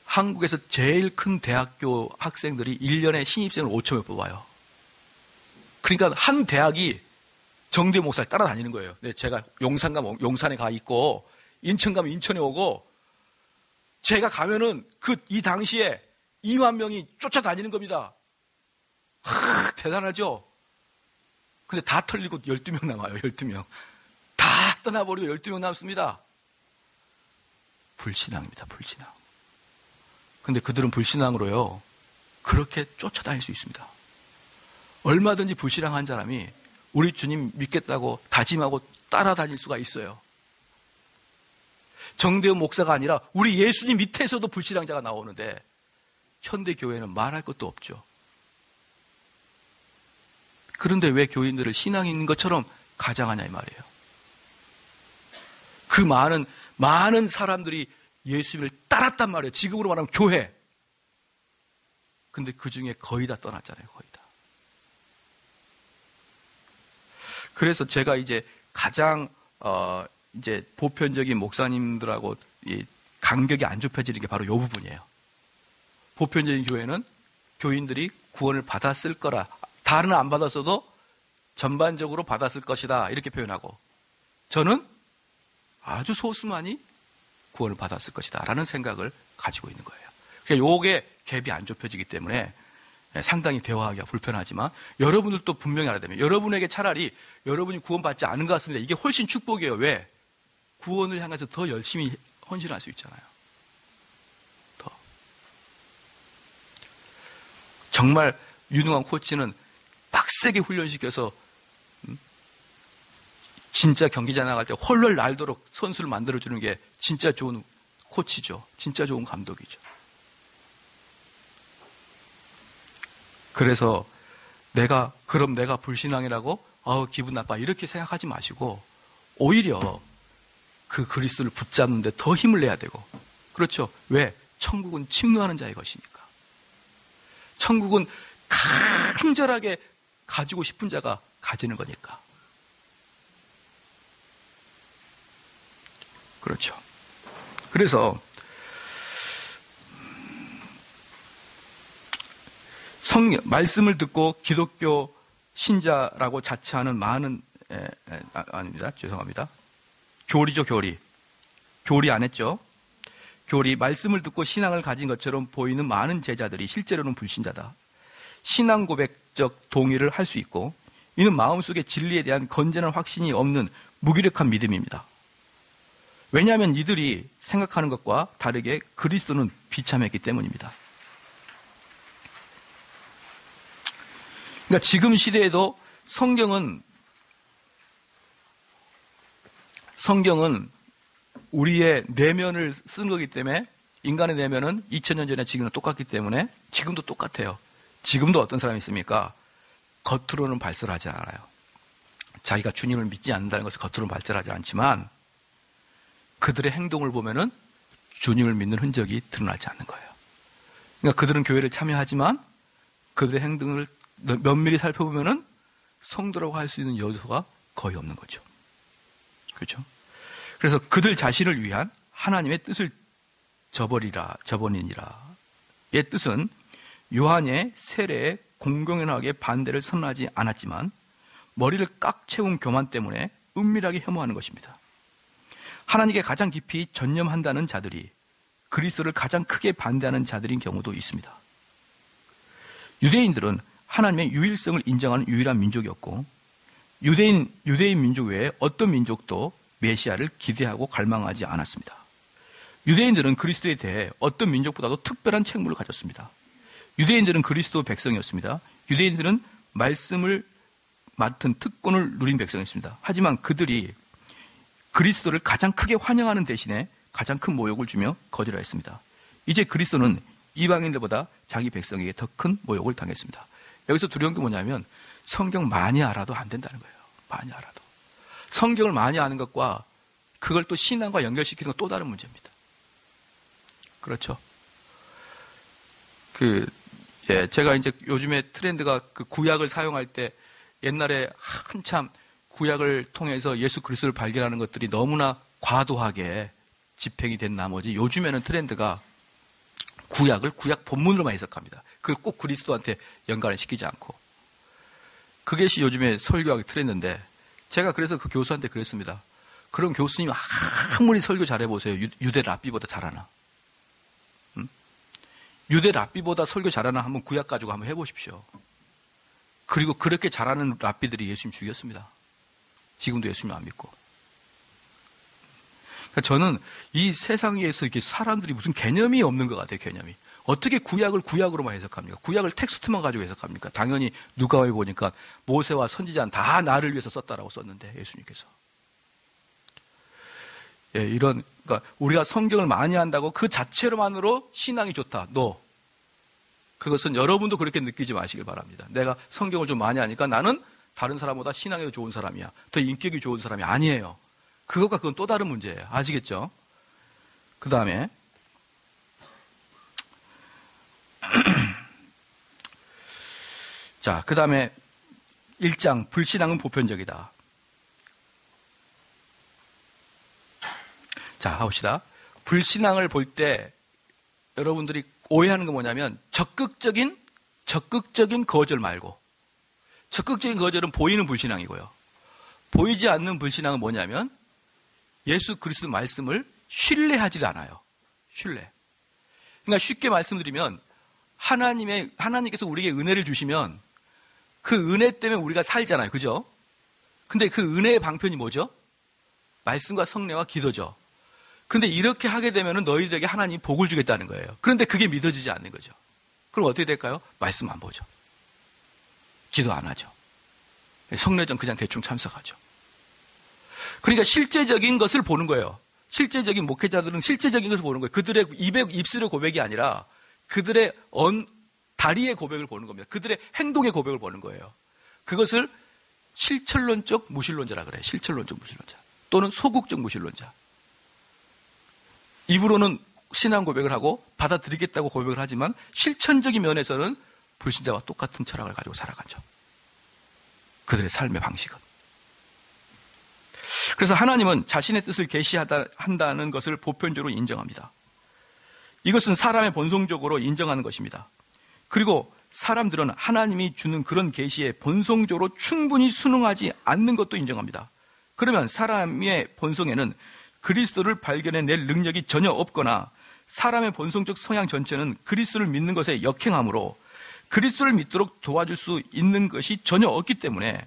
한국에서 제일 큰 대학교 학생들이 1년에 신입생을 5,000명 뽑아요. 그러니까 한 대학이 정대 목사를 따라다니는 거예요. 네, 제가 용산 가면 용산에 가 있고 인천 가면 인천에 오고 제가 가면은 이 당시에 2만 명이 쫓아다니는 겁니다. 대단하죠? 근데 다 털리고 12명 남아요. 12명. 다 떠나버리고 12명 남습니다. 불신앙입니다. 불신앙. 근데 그들은 불신앙으로요. 그렇게 쫓아다닐 수 있습니다. 얼마든지 불신앙한 사람이 우리 주님 믿겠다고 다짐하고 따라다닐 수가 있어요. 정대훈 목사가 아니라 우리 예수님 밑에서도 불신앙자가 나오는데 현대 교회는 말할 것도 없죠. 그런데 왜 교인들을 신앙이 있는 것처럼 가장하냐 이 말이에요. 그 많은 사람들이 예수님을 따랐단 말이에요. 지금으로 말하면 교회. 근데 그 중에 거의 다 떠났잖아요. 거의 다. 그래서 제가 이제 가장 이제 보편적인 목사님들하고 이 간격이 안 좁혀지는 게 바로 이 부분이에요. 보편적인 교회는 교인들이 구원을 받았을 거라, 다른 안 받았어도 전반적으로 받았을 것이다 이렇게 표현하고, 저는 아주 소수만이 구원을 받았을 것이다 라는 생각을 가지고 있는 거예요. 그러니까 요게 갭이 안 좁혀지기 때문에 상당히 대화하기가 불편하지만, 여러분들도 분명히 알아야 됩니다. 여러분에게 차라리 여러분이 구원받지 않은 것 같습니다. 이게 훨씬 축복이에요. 왜? 구원을 향해서 더 열심히 헌신할 수 있잖아요. 더. 정말 유능한 코치는 빡세게 훈련시켜서 진짜 경기장 나갈 때 헐헐 날도록 선수를 만들어주는 게 진짜 좋은 코치죠. 진짜 좋은 감독이죠. 그래서 그럼 내가 불신앙이라고 기분 나빠 이렇게 생각하지 마시고, 오히려 그 그리스도를 붙잡는데 더 힘을 내야 되고. 그렇죠. 왜? 천국은 침노하는 자의 것이니까. 천국은 간절하게 가지고 싶은 자가 가지는 거니까. 그렇죠. 그래서 말씀을 듣고 기독교 신자라고 자처하는 많은 아닙니다. 죄송합니다. 교리죠, 교리. 교리 안 했죠. 교리, 말씀을 듣고 신앙을 가진 것처럼 보이는 많은 제자들이 실제로는 불신자다. 신앙 고백적 동의를 할 수 있고, 이는 마음속에 진리에 대한 건전한 확신이 없는 무기력한 믿음입니다. 왜냐하면 이들이 생각하는 것과 다르게 그리스도는 비참했기 때문입니다. 그러니까 지금 시대에도 성경은 우리의 내면을 쓴 거기 때문에, 인간의 내면은 2000년 전에 지금은 똑같기 때문에 지금도 똑같아요. 지금도 어떤 사람이 있습니까? 겉으로는 발설하지 않아요. 자기가 주님을 믿지 않는다는 것을 겉으로는 발설하지 않지만 그들의 행동을 보면은 주님을 믿는 흔적이 드러나지 않는 거예요. 그러니까 그들은 교회를 참여하지만 그들의 행동을 면밀히 살펴보면은 성도라고 할 수 있는 요소가 거의 없는 거죠. 그렇죠? 그래서 그들 자신을 위한 하나님의 뜻을 저버리니라의 뜻은 요한의 세례에 공공연하게 반대를 선언하지 않았지만 머리를 꽉 채운 교만 때문에 은밀하게 혐오하는 것입니다. 하나님께 가장 깊이 전념한다는 자들이 그리스도를 가장 크게 반대하는 자들인 경우도 있습니다. 유대인들은 하나님의 유일성을 인정하는 유일한 민족이었고, 유대인 민족 외에 어떤 민족도 메시아를 기대하고 갈망하지 않았습니다. 유대인들은 그리스도에 대해 어떤 민족보다도 특별한 책무를 가졌습니다. 유대인들은 그리스도 백성이었습니다. 유대인들은 말씀을 맡은 특권을 누린 백성이었습니다. 하지만 그들이 그리스도를 가장 크게 환영하는 대신에 가장 큰 모욕을 주며 거절하였습니다. 이제 그리스도는 이방인들보다 자기 백성에게 더 큰 모욕을 당했습니다. 여기서 두려운 게 뭐냐면 성경 많이 알아도 안 된다는 거예요. 많이 알아도. 성경을 많이 아는 것과 그걸 또 신앙과 연결시키는 건 또 다른 문제입니다. 그렇죠. 제가 이제 요즘에 트렌드가 그 구약을 사용할 때, 옛날에 한참 구약을 통해서 예수 그리스도를 발견하는 것들이 너무나 과도하게 집행이 된 나머지 요즘에는 트렌드가 구약 본문으로만 해석합니다. 그걸 꼭 그리스도한테 연관을 시키지 않고. 그것이 요즘에 설교하기 트렌드인데, 제가 그래서 그 교수한테 그랬습니다. 그럼 교수님 아무리 설교 잘해보세요. 유대 랍비보다 잘하나? 유대 랍비보다 설교 잘하나 한번 구약 가지고 한번 해보십시오. 그리고 그렇게 잘하는 랍비들이 예수님 죽였습니다. 지금도 예수님 안 믿고. 그러니까 저는 이 세상에서 이렇게 사람들이 무슨 개념이 없는 것 같아요, 개념이. 어떻게 구약을 구약으로만 해석합니까? 구약을 텍스트만 가지고 해석합니까? 당연히 누가복음에 보니까 모세와 선지자는 다 나를 위해서 썼다라고 썼는데 예수님께서. 예, 그러니까 우리가 성경을 많이 한다고 그 자체로만으로 신앙이 좋다. 그것은 여러분도 그렇게 느끼지 마시길 바랍니다. 내가 성경을 좀 많이 하니까 나는 다른 사람보다 신앙이 더 좋은 사람이야. 더 인격이 좋은 사람이 아니에요. 그건 또 다른 문제예요. 아시겠죠? 그 다음에 자, 그 다음에 1장 불신앙은 보편적이다. 자, 해봅시다. 불신앙을 볼 때 여러분들이 오해하는 건 뭐냐면 적극적인 거절 말고, 적극적인 거절은 보이는 불신앙이고요. 보이지 않는 불신앙은 뭐냐면 예수 그리스도 말씀을 신뢰하지 않아요. 신뢰. 그러니까 쉽게 말씀드리면 하나님께서 우리에게 은혜를 주시면 그 은혜 때문에 우리가 살잖아요. 그죠? 근데 그 은혜의 방편이 뭐죠? 말씀과 성례와 기도죠. 근데 이렇게 하게 되면 너희들에게 하나님이 복을 주겠다는 거예요. 그런데 그게 믿어지지 않는 거죠. 그럼 어떻게 될까요? 말씀 안 보죠. 기도 안 하죠. 성례전 그냥 대충 참석하죠. 그러니까 실제적인 것을 보는 거예요. 실제적인 목회자들은 실제적인 것을 보는 거예요. 그들의 입술의 고백이 아니라 그들의 다리의 고백을 보는 겁니다. 그들의 행동의 고백을 보는 거예요. 그것을 실천론적 무신론자라 그래요. 실천론적 무신론자. 또는 소극적 무신론자. 입으로는 신앙 고백을 하고 받아들이겠다고 고백을 하지만 실천적인 면에서는 불신자와 똑같은 철학을 가지고 살아가죠. 그들의 삶의 방식은. 그래서 하나님은 자신의 뜻을 계시한다는 것을 보편적으로 인정합니다. 이것은 사람의 본성적으로 인정하는 것입니다. 그리고 사람들은 하나님이 주는 그런 계시에 본성적으로 충분히 순응하지 않는 것도 인정합니다. 그러면 사람의 본성에는 그리스도를 발견해낼 능력이 전혀 없거나 사람의 본성적 성향 전체는 그리스도를 믿는 것에 역행하므로 그리스도를 믿도록 도와줄 수 있는 것이 전혀 없기 때문에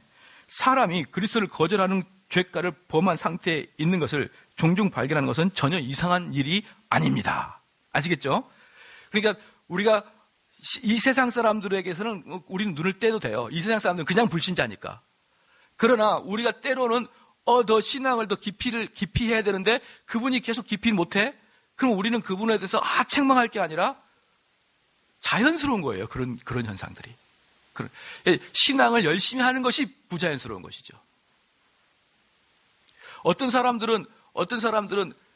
사람이 그리스도를 거절하는 죄가를 범한 상태에 있는 것을 종종 발견하는 것은 전혀 이상한 일이 아닙니다. 아시겠죠? 그러니까 우리가 이 세상 사람들에게서는 우리는 눈을 떼도 돼요. 이 세상 사람들은 그냥 불신자니까. 그러나 우리가 때로는 더 신앙을 더 깊이 해야 되는데 그분이 계속 깊이 못해? 그럼 우리는 그분에 대해서 책망할 게 아니라 자연스러운 거예요. 그런 현상들이. 신앙을 열심히 하는 것이 부자연스러운 것이죠. 어떤 사람들은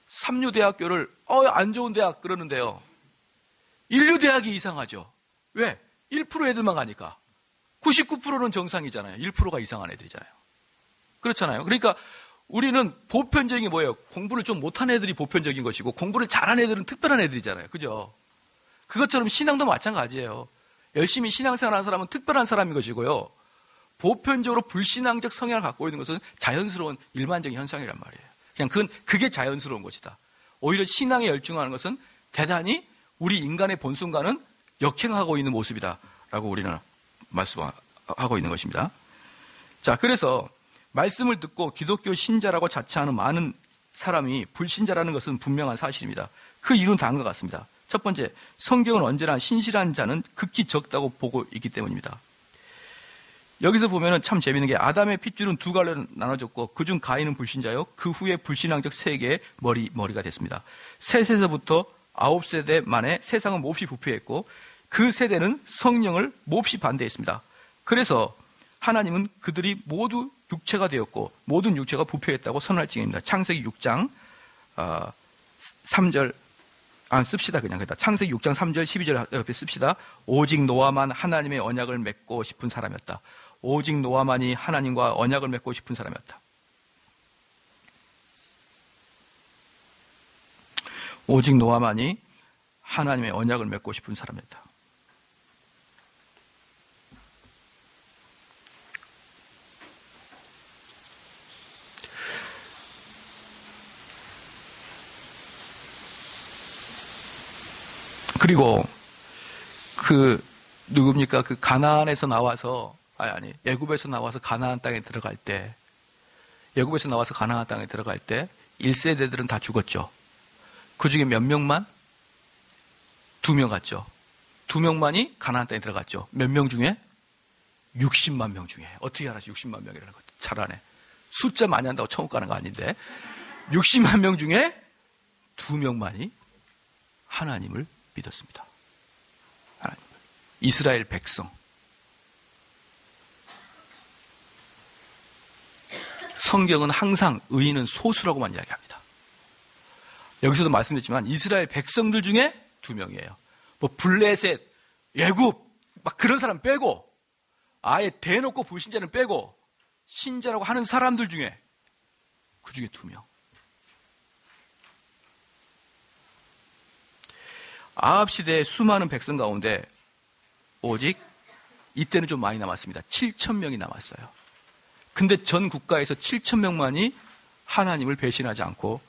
삼류대학교를 안 좋은 대학 그러는데요. 인류대학이 이상하죠. 왜? 1% 애들만 가니까. 99%는 정상이잖아요. 1%가 이상한 애들이잖아요. 그렇잖아요. 그러니까 우리는 보편적인 게 뭐예요? 공부를 좀 못한 애들이 보편적인 것이고 공부를 잘한 애들은 특별한 애들이잖아요. 그죠? 그것처럼 신앙도 마찬가지예요. 열심히 신앙생활하는 사람은 특별한 사람인 것이고요. 보편적으로 불신앙적 성향을 갖고 있는 것은 자연스러운 일반적인 현상이란 말이에요. 그냥 그게 자연스러운 것이다. 오히려 신앙에 열중하는 것은 대단히 우리 인간의 본성과는 역행하고 있는 모습이다라고 우리는 말씀하고 있는 것입니다. 자, 그래서 말씀을 듣고 기독교 신자라고 자처하는 많은 사람이 불신자라는 것은 분명한 사실입니다. 그 이유는 다음과 같습니다. 첫 번째, 성경은 언제나 신실한 자는 극히 적다고 보고 있기 때문입니다. 여기서 보면 참 재미있는 게 아담의 핏줄은 두 갈래로 나눠졌고 그중 가인은 불신자요. 그 후에 불신앙적 세계의 머리가 됐습니다. 세 세대부터 9세대 만에 세상은 몹시 부패했고 그 세대는 성령을 몹시 반대했습니다. 그래서 하나님은 그들이 모두 육체가 되었고 모든 육체가 부패했다고 선언할 징입니다. 창세기 6장 3절 씁시다. 그냥 창세기 6장 3절 12절 옆에 씁시다. 오직 노아만 하나님의 언약을 맺고 싶은 사람이었다. 오직 노아만이 하나님과 언약을 맺고 싶은 사람이었다. 오직 노아만이 하나님의 언약을 맺고 싶은 사람이었다. 그리고 누굽니까? 가나안에서 나와서 애굽에서 나와서 가나안 땅에 들어갈 때 1세대들은 다 죽었죠. 그 중에 몇 명만? 2명 갔죠. 2명만이 가나안 땅에 들어갔죠. 몇 명 중에? 60만 명 중에. 어떻게 알았지? 60만 명이라는 것. 잘하네. 숫자 많이 한다고 천국 가는 거 아닌데. 60만 명 중에 2명만이 하나님을 믿었습니다. 하나님을. 이스라엘 백성. 성경은 항상 의인은 소수라고만 이야기합니다. 여기서도 말씀드렸지만 이스라엘 백성들 중에 2명이에요. 뭐 블레셋, 예굽 막 그런 사람 빼고 아예 대놓고 불신자는 빼고 신자라고 하는 사람들 중에 그 중에 2명. 아합 시대의 수많은 백성 가운데 오직 이때는 좀 많이 남았습니다. 7,000명이 남았어요. 근데 전 국가에서 7,000명만이 하나님을 배신하지 않고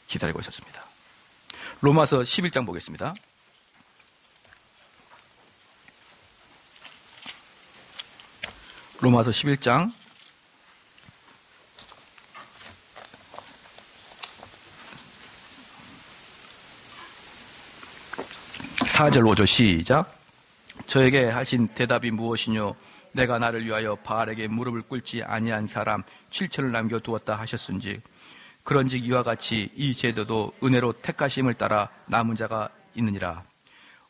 기다리고 있었습니다. 로마서 11장 보겠습니다. 로마서 11장 4절 5절 시작. 저에게 하신 대답이 무엇이뇨? 내가 나를 위하여 바알에게 무릎을 꿇지 아니한 사람 7천을 남겨두었다 하셨은지 그런즉 이와 같이 이 제도도 은혜로 택하심을 따라 남은 자가 있느니라.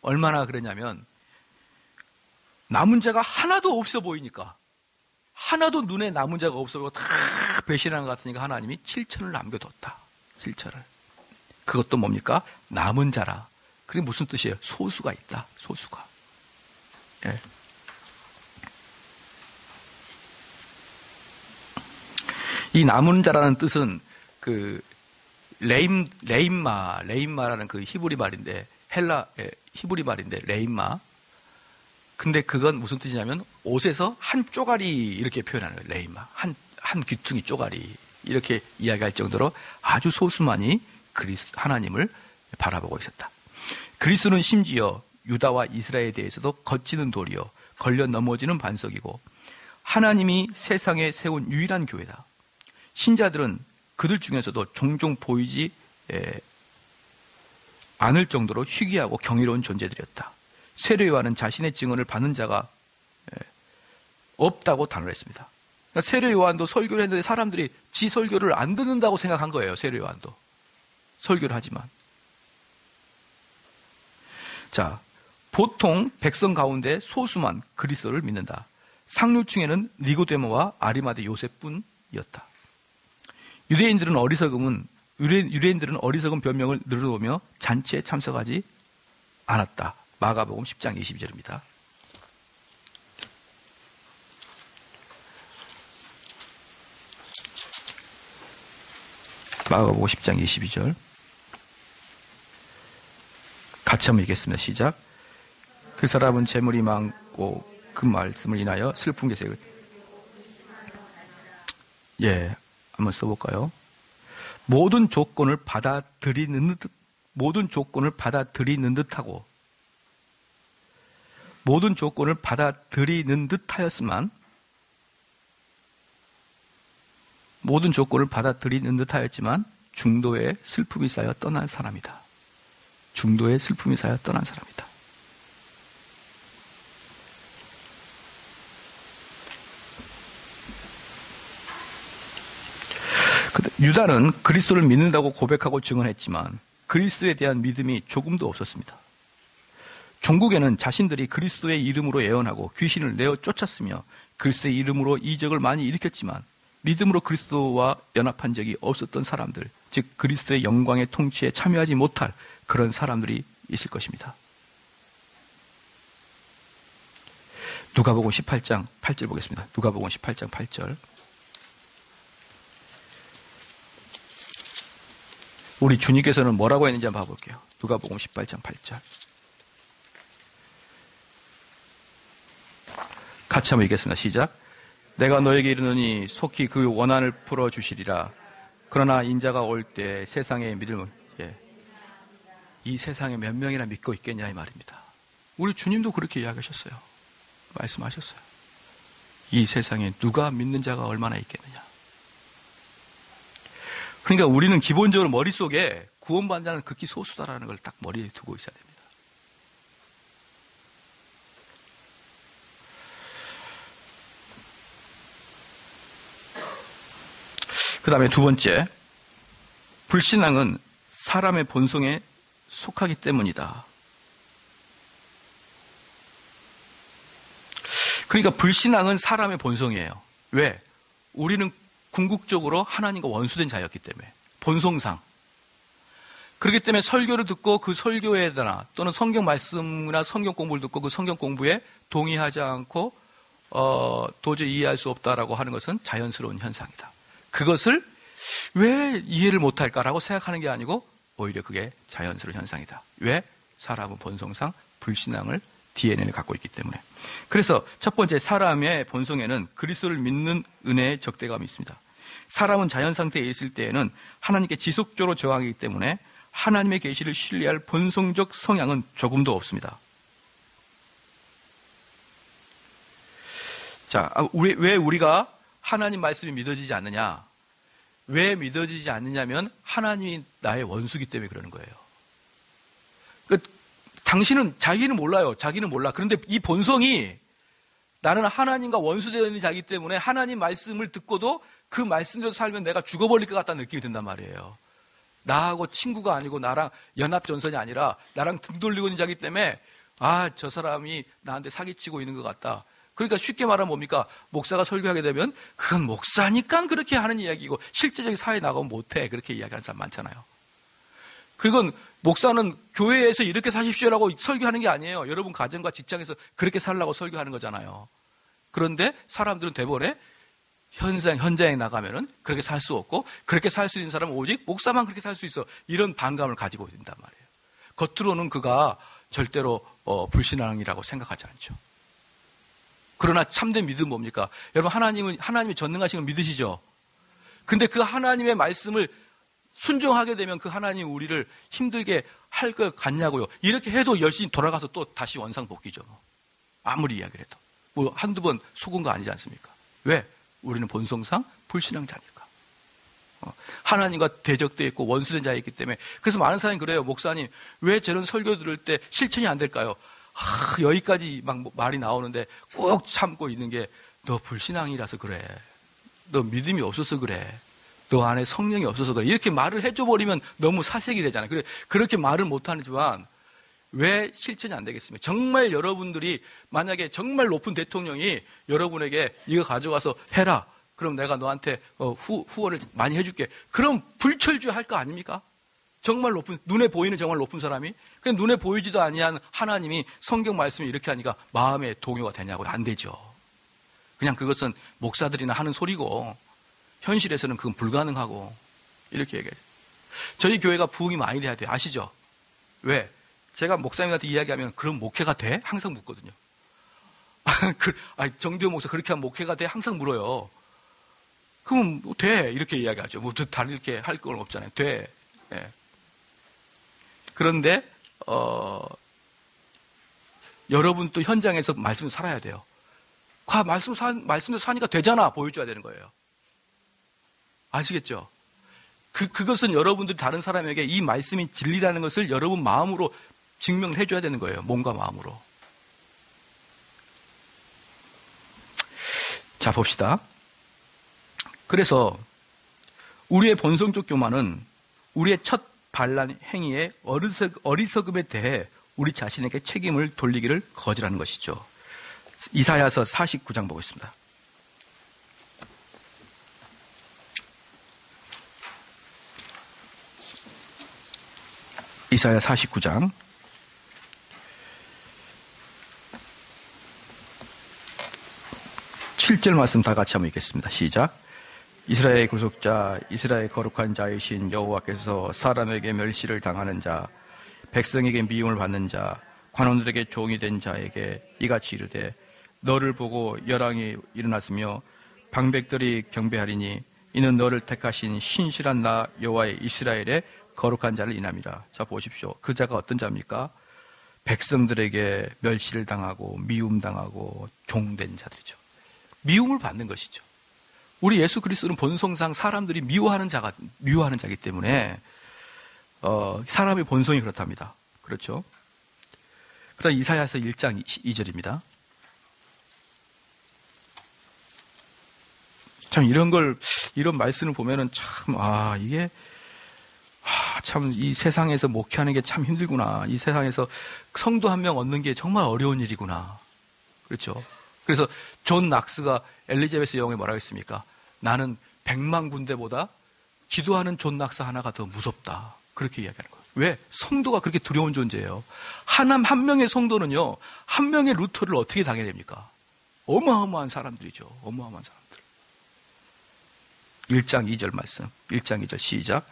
얼마나 그러냐면 남은 자가 하나도 없어 보이니까 하나도 눈에 남은 자가 없어 보이고 다 배신하는 것 같으니까 하나님이 7천을 남겨뒀다. 7천을. 그것도 뭡니까? 남은 자라. 그게 무슨 뜻이에요? 소수가 있다. 소수가. 예. 이 남은 자라는 뜻은 그 레임마라는 그 히브리 말인데 히브리 말인데 레임마. 근데 그건 무슨 뜻이냐면 옷에서 한 쪼가리 이렇게 표현하는 거예요. 레임마. 한 귀퉁이 쪼가리 이렇게 이야기할 정도로 아주 소수만이 하나님을 바라보고 있었다. 그리스도는 심지어 유다와 이스라엘에 대해서도 거치는 돌이요 걸려 넘어지는 반석이고 하나님이 세상에 세운 유일한 교회다. 신자들은 그들 중에서도 종종 보이지 않을 정도로 희귀하고 경이로운 존재들이었다. 세례 요한은 자신의 증언을 받는 자가 없다고 단언했습니다. 그러니까 세례 요한도 설교를 했는데 사람들이 지 설교를 안 듣는다고 생각한 거예요. 세례 요한도 설교를 하지만. 자, 보통 백성 가운데 소수만 그리스도를 믿는다. 상류층에는 니고데모와 아리마대 요셉뿐이었다. 유대인들은 어리석은 변명을 늘어놓으며 잔치에 참석하지 않았다. 마가복음 10장 22절입니다. 마가복음 10장 22절. 같이 한번 읽겠습니다. 시작. 그 사람은 재물이 많고 그 말씀을 인하여 슬픈 게세요. 예, 한번 써볼까요? 모든 조건을 받아들이는 듯하고 모든 조건을 받아들이는 듯하였지만 중도에 슬픔이 쌓여 떠난 사람이다. 중도에 슬픔이 쌓여 떠난 사람이다. 유다는 그리스도를 믿는다고 고백하고 증언했지만 그리스도에 대한 믿음이 조금도 없었습니다. 종국에는 자신들이 그리스도의 이름으로 예언하고 귀신을 내어 쫓았으며 그리스도의 이름으로 이적을 많이 일으켰지만 믿음으로 그리스도와 연합한 적이 없었던 사람들, 즉 그리스도의 영광의 통치에 참여하지 못할 그런 사람들이 있을 것입니다. 누가복음 18장 8절 보겠습니다. 누가복음 18장 8절. 우리 주님께서는 뭐라고 했는지 한번 봐볼게요. 누가복음 18장 8절. 같이 한번 읽겠습니다. 시작. 내가 너에게 이르노니 속히 그 원한을 풀어주시리라. 그러나 인자가 올 때 세상에 믿을 이 세상에 몇 명이나 믿고 있겠냐 이 말입니다. 우리 주님도 그렇게 이야기하셨어요. 말씀하셨어요. 이 세상에 누가 믿는 자가 얼마나 있겠느냐. 그러니까 우리는 기본적으로 머릿속에 구원받는 자는 극히 소수다라는 걸 딱 머리에 두고 있어야 됩니다. 그 다음에 두 번째, 불신앙은 사람의 본성에 속하기 때문이다. 그러니까 불신앙은 사람의 본성이에요. 왜? 우리는 궁극적으로 하나님과 원수된 자였기 때문에, 본성상. 그렇기 때문에 설교를 듣고 그 설교에 대한 또는 성경 말씀이나 성경 공부를 듣고 그 성경 공부에 동의하지 않고 도저히 이해할 수 없다라고 하는 것은 자연스러운 현상이다. 그것을 왜 이해를 못할까라고 생각하는 게 아니고 오히려 그게 자연스러운 현상이다. 왜? 사람은 본성상 불신앙을 DNA를 갖고 있기 때문에. 그래서 첫 번째, 사람의 본성에는 그리스도를 믿는 은혜의 적대감이 있습니다. 사람은 자연 상태에 있을 때에는 하나님께 지속적으로 저항하기 때문에 하나님의 계시를 신뢰할 본성적 성향은 조금도 없습니다. 자, 왜 우리가 하나님 말씀이 믿어지지 않느냐? 왜 믿어지지 않느냐면 하나님이 나의 원수기 때문에 그러는 거예요. 당신은 자기는 몰라요. 자기는 몰라. 그런데 이 본성이 나는 하나님과 원수되어 있는 자이기 때문에 하나님 말씀을 듣고도 그 말씀대로 살면 내가 죽어버릴 것 같다는 느낌이 든단 말이에요. 나하고 친구가 아니고 나랑 연합전선이 아니라 나랑 등 돌리고 있는 자이기 때문에 저 사람이 나한테 사기치고 있는 것 같다. 그러니까 쉽게 말하면 뭡니까? 목사가 설교하게 되면 그건 목사니까 그렇게 하는 이야기고 실제적인 사회에 나가면 못해. 그렇게 이야기하는 사람 많잖아요. 그건 목사는 교회에서 이렇게 사십시오라고 설교하는 게 아니에요. 여러분 가정과 직장에서 그렇게 살라고 설교하는 거잖아요. 그런데 사람들은 대번에 현장에 나가면은 그렇게 살 수 없고 그렇게 살 수 있는 사람은 오직 목사만 그렇게 살 수 있어. 이런 반감을 가지고 있단 말이에요. 겉으로는 그가 절대로 불신앙이라고 생각하지 않죠. 그러나 참된 믿음은 뭡니까? 여러분 하나님이 전능하신 걸 믿으시죠? 근데 그 하나님의 말씀을 순종하게 되면 그 하나님 우리를 힘들게 할 것 같냐고요. 이렇게 해도 열심히 돌아가서 또 다시 원상복귀죠. 아무리 이야기를 해도. 뭐 한두 번 속은 거 아니지 않습니까? 왜? 우리는 본성상 불신앙자니까. 하나님과 대적되어 있고 원수된 자이기 때문에. 그래서 많은 사람이 그래요. 목사님, 왜 저런 설교 들을 때 실천이 안 될까요? 여기까지 막 말이 나오는데 꼭 참고 있는 게 너 불신앙이라서 그래. 너 믿음이 없어서 그래. 너 안에 성령이 없어서 그래. 이렇게 말을 해줘버리면 너무 사색이 되잖아요. 그렇게 말을 못하지만 왜 실천이 안 되겠습니까? 정말 여러분들이 만약에 정말 높은 대통령이 여러분에게 이거 가져가서 해라. 그럼 내가 너한테 후원을 많이 해줄게. 그럼 불철주야 할 거 아닙니까? 정말 높은, 눈에 보이는 정말 높은 사람이. 그냥 눈에 보이지도 아니한 하나님이 성경 말씀을 이렇게 하니까 마음에 동요가 되냐고요? 안 되죠. 그냥 그것은 목사들이나 하는 소리고 현실에서는 그건 불가능하고 이렇게 얘기해요. 저희 교회가 부흥이 많이 돼야 돼요. 아시죠? 왜? 제가 목사님한테 이야기하면 그럼 목회가 돼? 항상 묻거든요. 정대호 목사 그렇게 하면 목회가 돼? 항상 물어요. 그럼 돼 이렇게 이야기하죠. 뭐 다르게 할 건 없잖아요. 돼. 예. 그런데 여러분 또 현장에서 말씀을 살아야 돼요. 말씀대로 사니까 되잖아 보여줘야 되는 거예요. 아시겠죠? 그것은 여러분들이 다른 사람에게 이 말씀이 진리라는 것을 여러분 마음으로 증명을 해줘야 되는 거예요. 몸과 마음으로. 자, 봅시다. 그래서 우리의 본성적 교만은 우리의 첫 반란 행위의 어리석음에 대해 우리 자신에게 책임을 돌리기를 거절하는 것이죠. 이사야서 49장 보겠습니다. 이사야 49장 7절 말씀 다 같이 한번 읽겠습니다. 시작. 이스라엘의 구속자, 이스라엘 거룩한 자이신 여호와께서 사람에게 멸시를 당하는 자, 백성에게 미움을 받는 자, 관원들에게 종이 된 자에게 이같이 이르되 너를 보고 열왕이 일어났으며 방백들이 경배하리니 이는 너를 택하신 신실한 나 여호와의 이스라엘의 거룩한 자를 인함이라. 자, 보십시오. 그 자가 어떤 자입니까? 백성들에게 멸시를 당하고 미움당하고 종된 자들이죠. 미움을 받는 것이죠. 우리 예수 그리스도는 본성상 사람들이 미워하는 자이기 때문에 사람의 본성이 그렇답니다. 그렇죠? 그다음 이사야서 1장 2절입니다. 참 이런 걸 이런 말씀을 보면은 참, 이게, 참, 이 세상에서 목회하는 게 참 힘들구나. 이 세상에서 성도 한 명 얻는 게 정말 어려운 일이구나. 그렇죠. 그래서 존 낙스가 엘리자베스 여왕에 뭐라고 했습니까? 나는 100만 군대보다 기도하는 존 낙스 하나가 더 무섭다. 그렇게 이야기하는 거예요. 왜? 성도가 그렇게 두려운 존재예요. 한 명의 성도는요, 한 명의 루터를 어떻게 당해냅니까? 어마어마한 사람들이죠. 어마어마한 사람들. 1장 2절 말씀. 1장 2절 시작.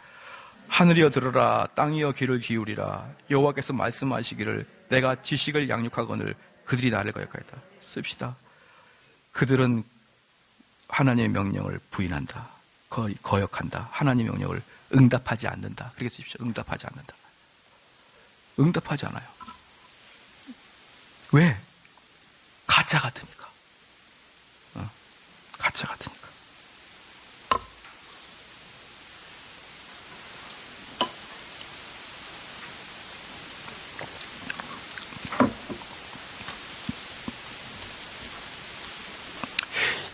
하늘이여 들으라, 땅이여 귀를 기울이라. 여호와께서 말씀하시기를 내가 지식을 양육하거늘 그들이 나를 거역하였다. 씁시다. 그들은 하나님의 명령을 부인한다. 거역한다. 하나님의 명령을 응답하지 않는다. 그렇게 쓰십시오. 응답하지 않는다. 응답하지 않아요. 왜? 가짜 같으니까. 가짜 같으니까.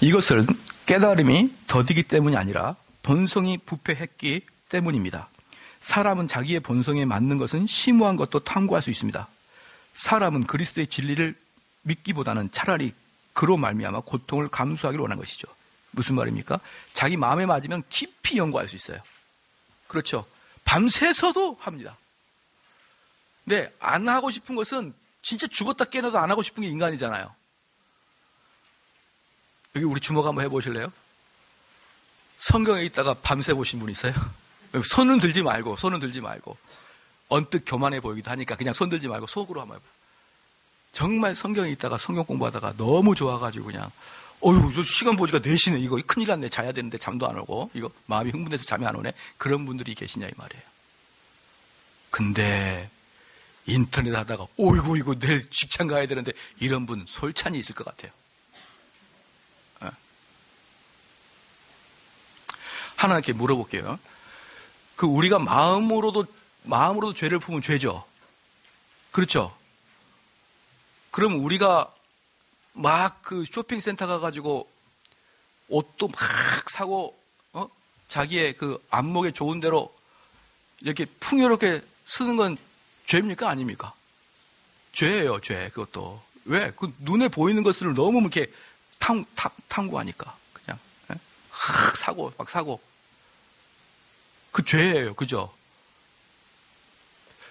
이것을 깨달음이 더디기 때문이 아니라 본성이 부패했기 때문입니다. 사람은 자기의 본성에 맞는 것은 심오한 것도 탐구할 수 있습니다. 사람은 그리스도의 진리를 믿기보다는 차라리 그로 말미암아 고통을 감수하기를 원하는 것이죠. 무슨 말입니까? 자기 마음에 맞으면 깊이 연구할 수 있어요. 그렇죠. 밤새서도 합니다. 근데 안 하고 싶은 것은 진짜 죽었다 깨어나도 안 하고 싶은 게 인간이잖아요. 여기 우리 주먹 한번 해보실래요? 성경에 있다가 밤새 보신 분 있어요? 손은 들지 말고 언뜻 교만해 보이기도 하니까 그냥 손 들지 말고 속으로 한번 해봐요. 정말 성경에 있다가 성경 공부하다가 너무 좋아가지고 그냥 저 시간 보니까 4시네. 이거 큰일 났네. 자야 되는데 잠도 안 오고 이거 마음이 흥분해서 잠이 안 오네. 그런 분들이 계시냐 이 말이에요. 근데 인터넷 하다가 이거 내일 직장 가야 되는데 이런 분 솔찬히 있을 것 같아요. 하나님께 물어볼게요. 우리가 마음으로도 죄를 품으면 죄죠. 그렇죠? 그럼 우리가 막 쇼핑센터 가가지고 옷도 막 사고, 자기의 안목에 좋은 대로 이렇게 풍요롭게 쓰는 건 죄입니까? 아닙니까? 죄예요, 죄. 그것도. 왜? 눈에 보이는 것을 너무 이렇게 탐구하니까. 그냥. 막 사고. 그 죄예요. 그죠?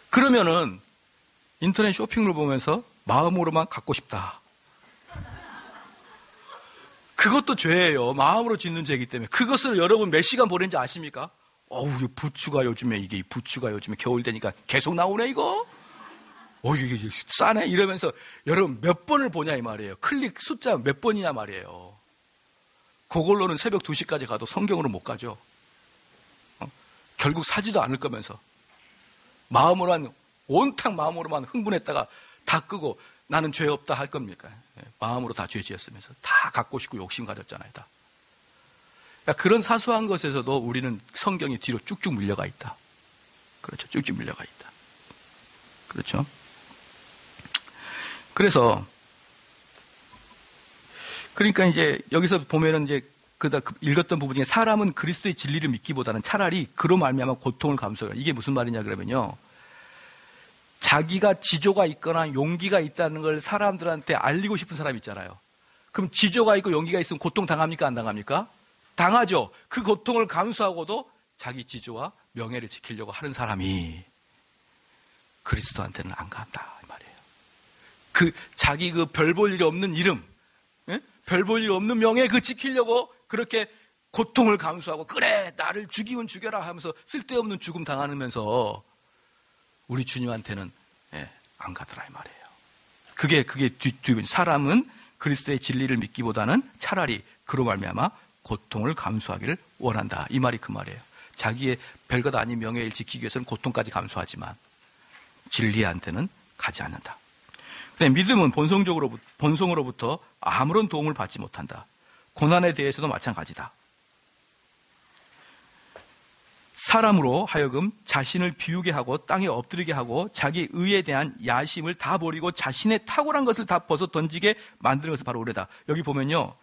그러면은 인터넷 쇼핑을 보면서 마음으로만 갖고 싶다. 그것도 죄예요. 마음으로 짓는 죄이기 때문에. 그것을 여러분 몇 시간 보낸지 아십니까? 부츠가 요즘에 겨울 되니까 계속 나오네, 이거? 이게 싸네? 이러면서 여러분 몇 번을 보냐, 이 말이에요. 클릭 숫자 몇 번이냐 말이에요. 그걸로는 새벽 2시까지 가도 성경으로 못 가죠. 결국 사지도 않을 거면서. 온탕 마음으로만 흥분했다가 다 끄고 나는 죄 없다 할 겁니까? 마음으로 다 죄 지었으면서. 다 갖고 싶고 욕심 가졌잖아요, 다. 그런 사소한 것에서도 우리는 성경이 뒤로 쭉쭉 밀려가 있다. 그렇죠. 쭉쭉 밀려가 있다. 그렇죠. 그러니까 이제 여기서 보면은 이제 읽었던 부분 중에 사람은 그리스도의 진리를 믿기보다는 차라리 그로 말미암아 고통을 감수해요. 이게 무슨 말이냐 그러면요. 자기가 지조가 있거나 용기가 있다는 걸 사람들한테 알리고 싶은 사람 있잖아요. 그럼 지조가 있고 용기가 있으면 고통 당합니까? 안 당합니까? 당하죠. 그 고통을 감수하고도 자기 지조와 명예를 지키려고 하는 사람이 그리스도한테는 안 간다 이 말이에요. 자기 별 볼 일 없는 이름, 별 볼 일 없는 명예 지키려고 그렇게 고통을 감수하고 그래 나를 죽이면 죽여라 하면서 쓸데없는 죽음 당하면서 우리 주님한테는 안 가더라 이 말이에요. 그게 사람은 그리스도의 진리를 믿기보다는 차라리 그로 말미암아 고통을 감수하기를 원한다. 이 말이 그 말이에요. 자기의 별것 아닌 명예를 지키기 위해서는 고통까지 감수하지만 진리한테는 가지 않는다. 믿음은 본성으로부터 아무런 도움을 받지 못한다. 고난에 대해서도 마찬가지다. 사람으로 하여금 자신을 비우게 하고 땅에 엎드리게 하고 자기 의에 대한 야심을 다 버리고 자신의 탁월한 것을 다 벗어 던지게 만드는 것이 바로 우레다. 여기 보면요.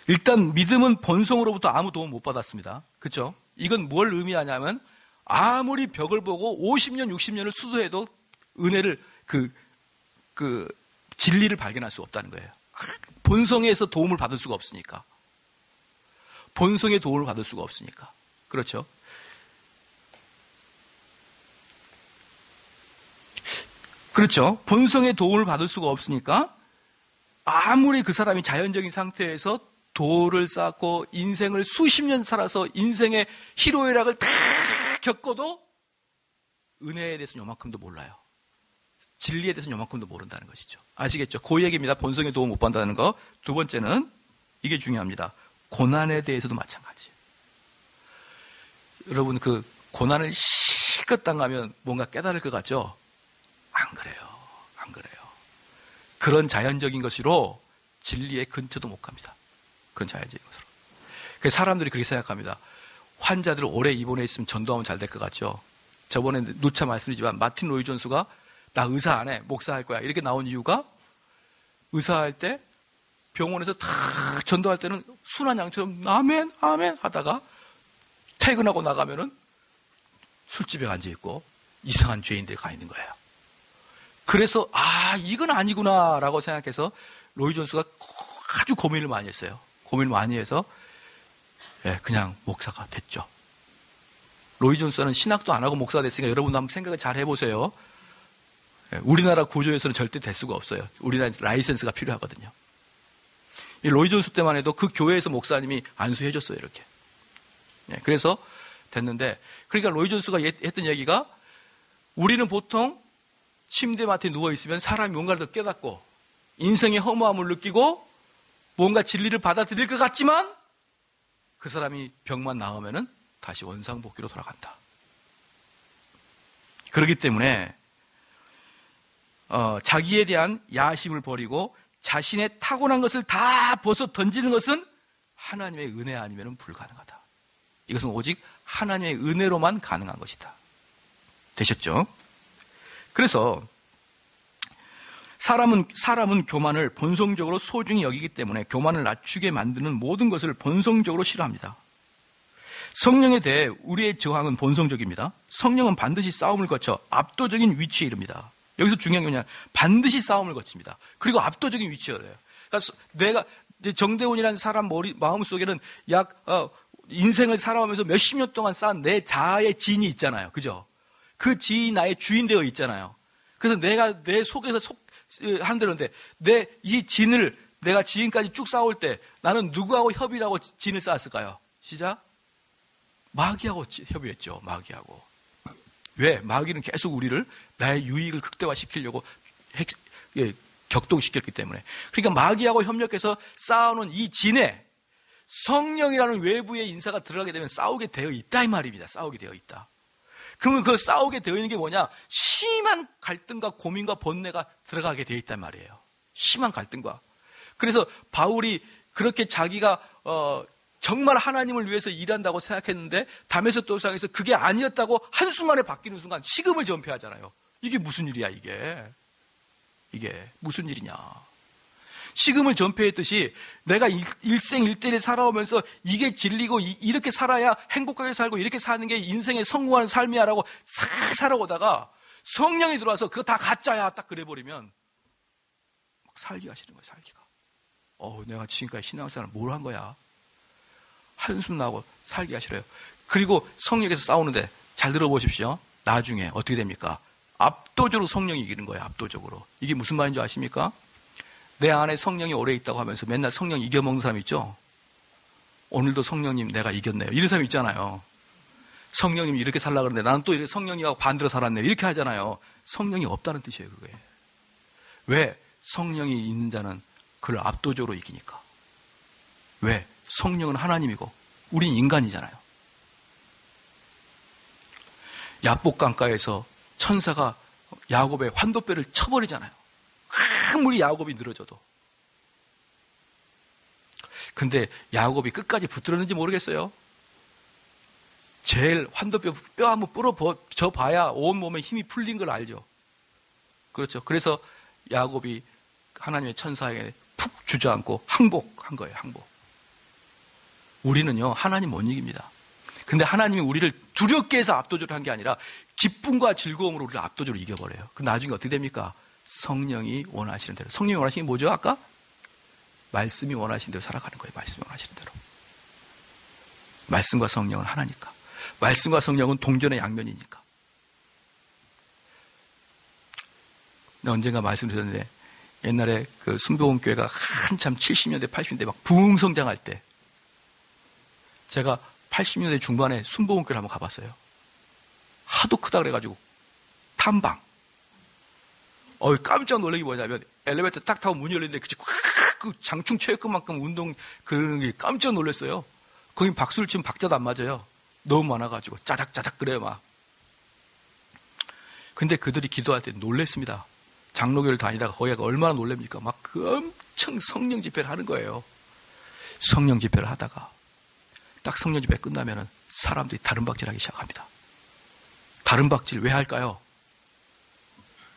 일단 믿음은 본성으로부터 아무 도움 못 받았습니다. 그렇죠? 이건 뭘 의미하냐면 아무리 벽을 보고 50년, 60년을 수도해도 은혜를 진리를 발견할 수 없다는 거예요. 본성에서 도움을 받을 수가 없으니까. 본성의 도움을 받을 수가 없으니까. 그렇죠? 그렇죠. 본성의 도움을 받을 수가 없으니까 아무리 그 사람이 자연적인 상태에서 도를 쌓고 인생을 수십 년 살아서 인생의 희로애락을 다 겪어도 은혜에 대해서는 요만큼도 몰라요. 진리에 대해서는 요만큼도 모른다는 것이죠. 아시겠죠? 그 얘기입니다. 본성의 도움 못 받는다는 거. 두 번째는 이게 중요합니다. 고난에 대해서도 마찬가지예요. 여러분 그 고난을 실컷 당하면 뭔가 깨달을 것 같죠? 안 그래요. 안 그래요. 그런 자연적인 것으로 진리의 근처도 못 갑니다. 그런 자연적인 것으로. 그래서 사람들이 그렇게 생각합니다. 환자들 오래 입원해 있으면 전도하면 잘 될 것 같죠? 저번에 누차 말씀드리지만 마틴 로이 존스가 나 의사 안 해. 목사할 거야. 이렇게 나온 이유가 의사할 때 병원에서 탁 전도할 때는 순한 양처럼 아멘 아멘 하다가 퇴근하고 나가면은 술집에 앉아있고 이상한 죄인들이 가 있는 거예요. 그래서 이건 아니구나라고 생각해서 로이 존스가 아주 고민을 많이 했어요. 고민을 많이 해서 그냥 목사가 됐죠. 로이 존스는 신학도 안 하고 목사가 됐으니까 여러분도 한번 생각을 잘 해보세요. 우리나라 구조에서는 절대 될 수가 없어요. 우리나라 라이센스가 필요하거든요. 이 로이 존스 때만 해도 그 교회에서 목사님이 안수해줬어요. 이렇게. 그래서 됐는데 그러니까 로이 존스가 했던 얘기가 우리는 보통 침대 맡에 누워있으면 사람이 뭔가를 더 깨닫고 인생의 허무함을 느끼고 뭔가 진리를 받아들일 것 같지만 그 사람이 병만 나으면은 다시 원상복귀로 돌아간다. 그렇기 때문에 자기에 대한 야심을 버리고 자신의 타고난 것을 다 벗어 던지는 것은 하나님의 은혜 아니면 불가능하다. 이것은 오직 하나님의 은혜로만 가능한 것이다. 되셨죠? 그래서 사람은 교만을 본성적으로 소중히 여기기 때문에 교만을 낮추게 만드는 모든 것을 본성적으로 싫어합니다. 성령에 대해 우리의 저항은 본성적입니다. 성령은 반드시 싸움을 거쳐 압도적인 위치에 이릅니다. 여기서 중요한 게 뭐냐? 반드시 싸움을 거칩니다. 그리고 압도적인 위치에 이래요. 그러니까 내가 정대훈이라는 사람 마음속에는 인생을 살아오면서 몇십 년 동안 쌓은 내 자아의 지인이 있잖아요. 그죠? 그 지인이 나의 주인 되어 있잖아요. 그래서 내가 내 속에서 한대로인데 이 진을 내가 지인까지 쭉 쌓을 때 나는 누구하고 협의를 하고 진을 쌓았을까요? 시작. 마귀하고 협의했죠. 마귀하고. 왜? 마귀는 계속 우리를 나의 유익을 극대화시키려고 격동시켰기 때문에. 그러니까 마귀하고 협력해서 쌓아놓은 이 진에 성령이라는 외부의 인사가 들어가게 되면 싸우게 되어 있다 이 말입니다. 싸우게 되어 있다. 그러면 그 싸우게 되어 있는 게 뭐냐? 심한 갈등과 고민과 번뇌가 들어가게 되어 있단 말이에요. 심한 갈등과. 그래서 바울이 그렇게 자기가 정말 하나님을 위해서 일한다고 생각했는데 다메섹 도상에서 그게 아니었다고 한순간에 바뀌는 순간 식음을 전폐하잖아요. 이게 무슨 일이야 이게 무슨 일이냐. 식음을 전폐했듯이 내가 일생일대를 살아오면서 이게 진리고 이렇게 살아야 행복하게 살고 이렇게 사는 게 인생의 성공하는 삶이야라고 싹 살아오다가 성령이 들어와서 그거 다 가짜야 딱 그래버리면 막 살기가 싫은 거예요. 살기가. 내가 지금까지 신앙생활을 뭘 한 거야. 한숨 나고 살기가 싫어요. 그리고 성령에서 싸우는데 잘 들어보십시오. 나중에 어떻게 됩니까? 압도적으로 성령이 이기는 거예요. 압도적으로. 이게 무슨 말인지 아십니까? 내 안에 성령이 오래 있다고 하면서 맨날 성령 이겨먹는 사람 있죠? 오늘도 성령님 내가 이겼네요. 이런 사람 있잖아요. 성령님 이렇게 살려고 그러는데 나는 또 이렇게 성령님하고 반대로 살았네요. 이렇게 하잖아요. 성령이 없다는 뜻이에요. 그게. 왜? 성령이 있는 자는 그를 압도적으로 이기니까. 왜? 성령은 하나님이고 우린 인간이잖아요. 야복강가에서 천사가 야곱의 환도뼈를 쳐버리잖아요. 아무리 야곱이 늘어져도. 근데 야곱이 끝까지 붙들었는지 모르겠어요. 제일 환도뼈 한번 부러져 봐야 온몸에 힘이 풀린 걸 알죠. 그렇죠. 그래서 야곱이 하나님의 천사에게 푹 주저앉고 항복한 거예요. 항복. 우리는요, 하나님 못 이깁니다. 근데 하나님이 우리를 두렵게 해서 압도적으로 한 게 아니라 기쁨과 즐거움으로 우리를 압도적으로 이겨버려요. 그럼 나중에 어떻게 됩니까? 성령이 원하시는 대로. 성령이 원하시는 게 뭐죠, 아까? 말씀이 원하시는 대로 살아가는 거예요. 말씀이 원하시는 대로. 말씀과 성령은 하나니까. 말씀과 성령은 동전의 양면이니까. 언젠가 말씀드렸는데 옛날에 그 순복음교회가 한참 70년대, 80년대 막 부흥성장할 때 제가 80년대 중반에 순복음교회를 한번 가봤어요. 하도 크다 그래가지고 탐방. 깜짝 놀란 게 뭐냐면 엘리베이터 딱 타고 문이 열리는데 그 장충 체육관만큼 운동 그런 게 깜짝 놀랐어요. 거긴 박수를 치면 박자도 안 맞아요. 너무 많아가지고 짜작짜작 그래요 막. 근데 그들이 기도할 때 놀랬습니다. 장로교를 다니다가 거기가 얼마나 놀랍니까? 막 그 엄청 성령 집회를 하는 거예요. 성령 집회를 하다가 딱 성령 집회 끝나면은 사람들이 다른 박질하기 시작합니다. 다른 박질 왜 할까요?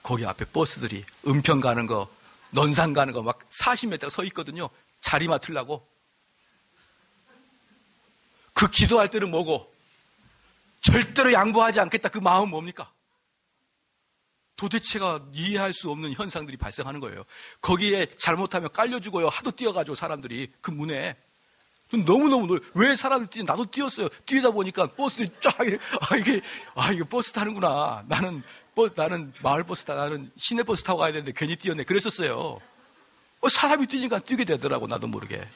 거기 앞에 버스들이 은평 가는 거, 논산 가는 거 막 40m 서 있거든요. 자리 맡으려고. 그 기도할 때는 뭐고? 절대로 양보하지 않겠다. 그 마음은 뭡니까? 도대체가 이해할 수 없는 현상들이 발생하는 거예요. 거기에 잘못하면 깔려주고요. 하도 뛰어가지고 사람들이 그 문에. 너무너무 놀라요. 왜 사람들이 뛰는지 나도 뛰었어요. 뛰다 보니까 버스들이 쫙, 이게 버스 타는구나. 나는 마을버스 나는 시내버스 타고 가야 되는데 괜히 뛰었네. 그랬었어요. 사람이 뛰니까 뛰게 되더라고, 나도 모르게.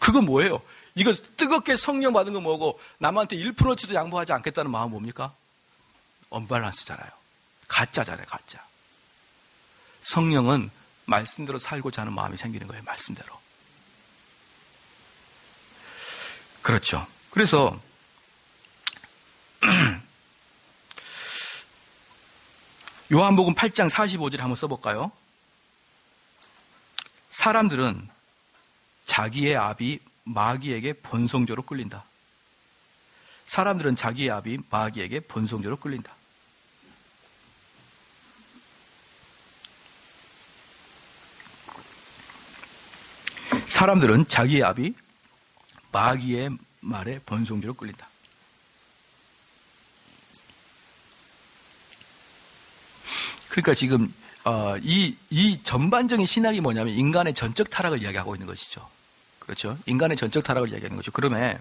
그건 뭐예요? 이거 뜨겁게 성령 받은 건 뭐고, 남한테 1%도 양보하지 않겠다는 마음은 뭡니까? 언밸런스잖아요. 가짜잖아요, 가짜. 성령은 말씀대로 살고자 하는 마음이 생기는 거예요, 말씀대로. 그렇죠. 그래서 요한복음 8장 45절 한번 써볼까요? 사람들은 자기의 압이 마귀에게 본성적으로 끌린다. 사람들은 자기의 압이 마귀에게 본성적으로 끌린다. 사람들은 자기의 압이 마귀의 말에 본성적으로 끌린다. 그러니까 지금 이 전반적인 신학이 뭐냐면 인간의 전적 타락을 이야기하고 있는 것이죠. 그렇죠? 인간의 전적 타락을 이야기하는 거죠. 그러면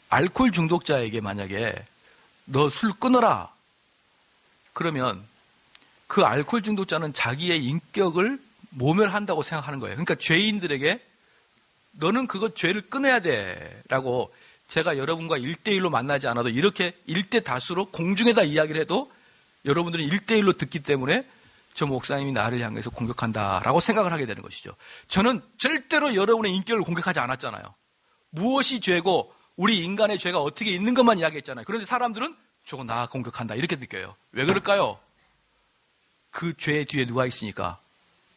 알코올 중독자에게 만약에 너 술 끊어라. 그러면 그 알코올 중독자는 자기의 인격을 모멸한다고 생각하는 거예요. 그러니까 죄인들에게 너는 그거 죄를 끊어야 돼 라고 제가 여러분과 1대1로 만나지 않아도 이렇게 1대 다수로 공중에다 이야기를 해도 여러분들은 1대1로 듣기 때문에 저 목사님이 나를 향해서 공격한다라고 생각을 하게 되는 것이죠. 저는 절대로 여러분의 인격을 공격하지 않았잖아요. 무엇이 죄고 우리 인간의 죄가 어떻게 있는 것만 이야기했잖아요. 그런데 사람들은 저거 나 공격한다 이렇게 느껴요. 왜 그럴까요? 그 죄 뒤에 누가 있으니까?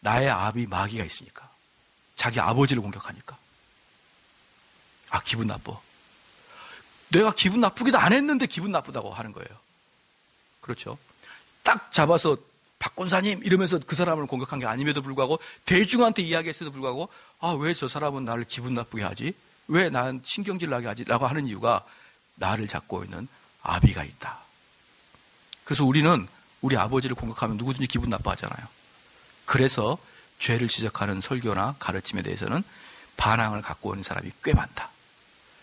나의 압이 마귀가 있으니까. 자기 아버지를 공격하니까. 아, 기분 나빠. 내가 기분 나쁘기도 안 했는데 기분 나쁘다고 하는 거예요. 그렇죠? 딱 잡아서 박권사님 이러면서 그 사람을 공격한 게 아님에도 불구하고 대중한테 이야기했어도 불구하고 아, 왜 저 사람은 나를 기분 나쁘게 하지? 왜 난 신경질 나게 하지? 라고 하는 이유가 나를 잡고 있는 아비가 있다. 그래서 우리는 우리 아버지를 공격하면 누구든지 기분 나빠하잖아요. 그래서 죄를 지적하는 설교나 가르침에 대해서는 반항을 갖고 오는 사람이 꽤 많다.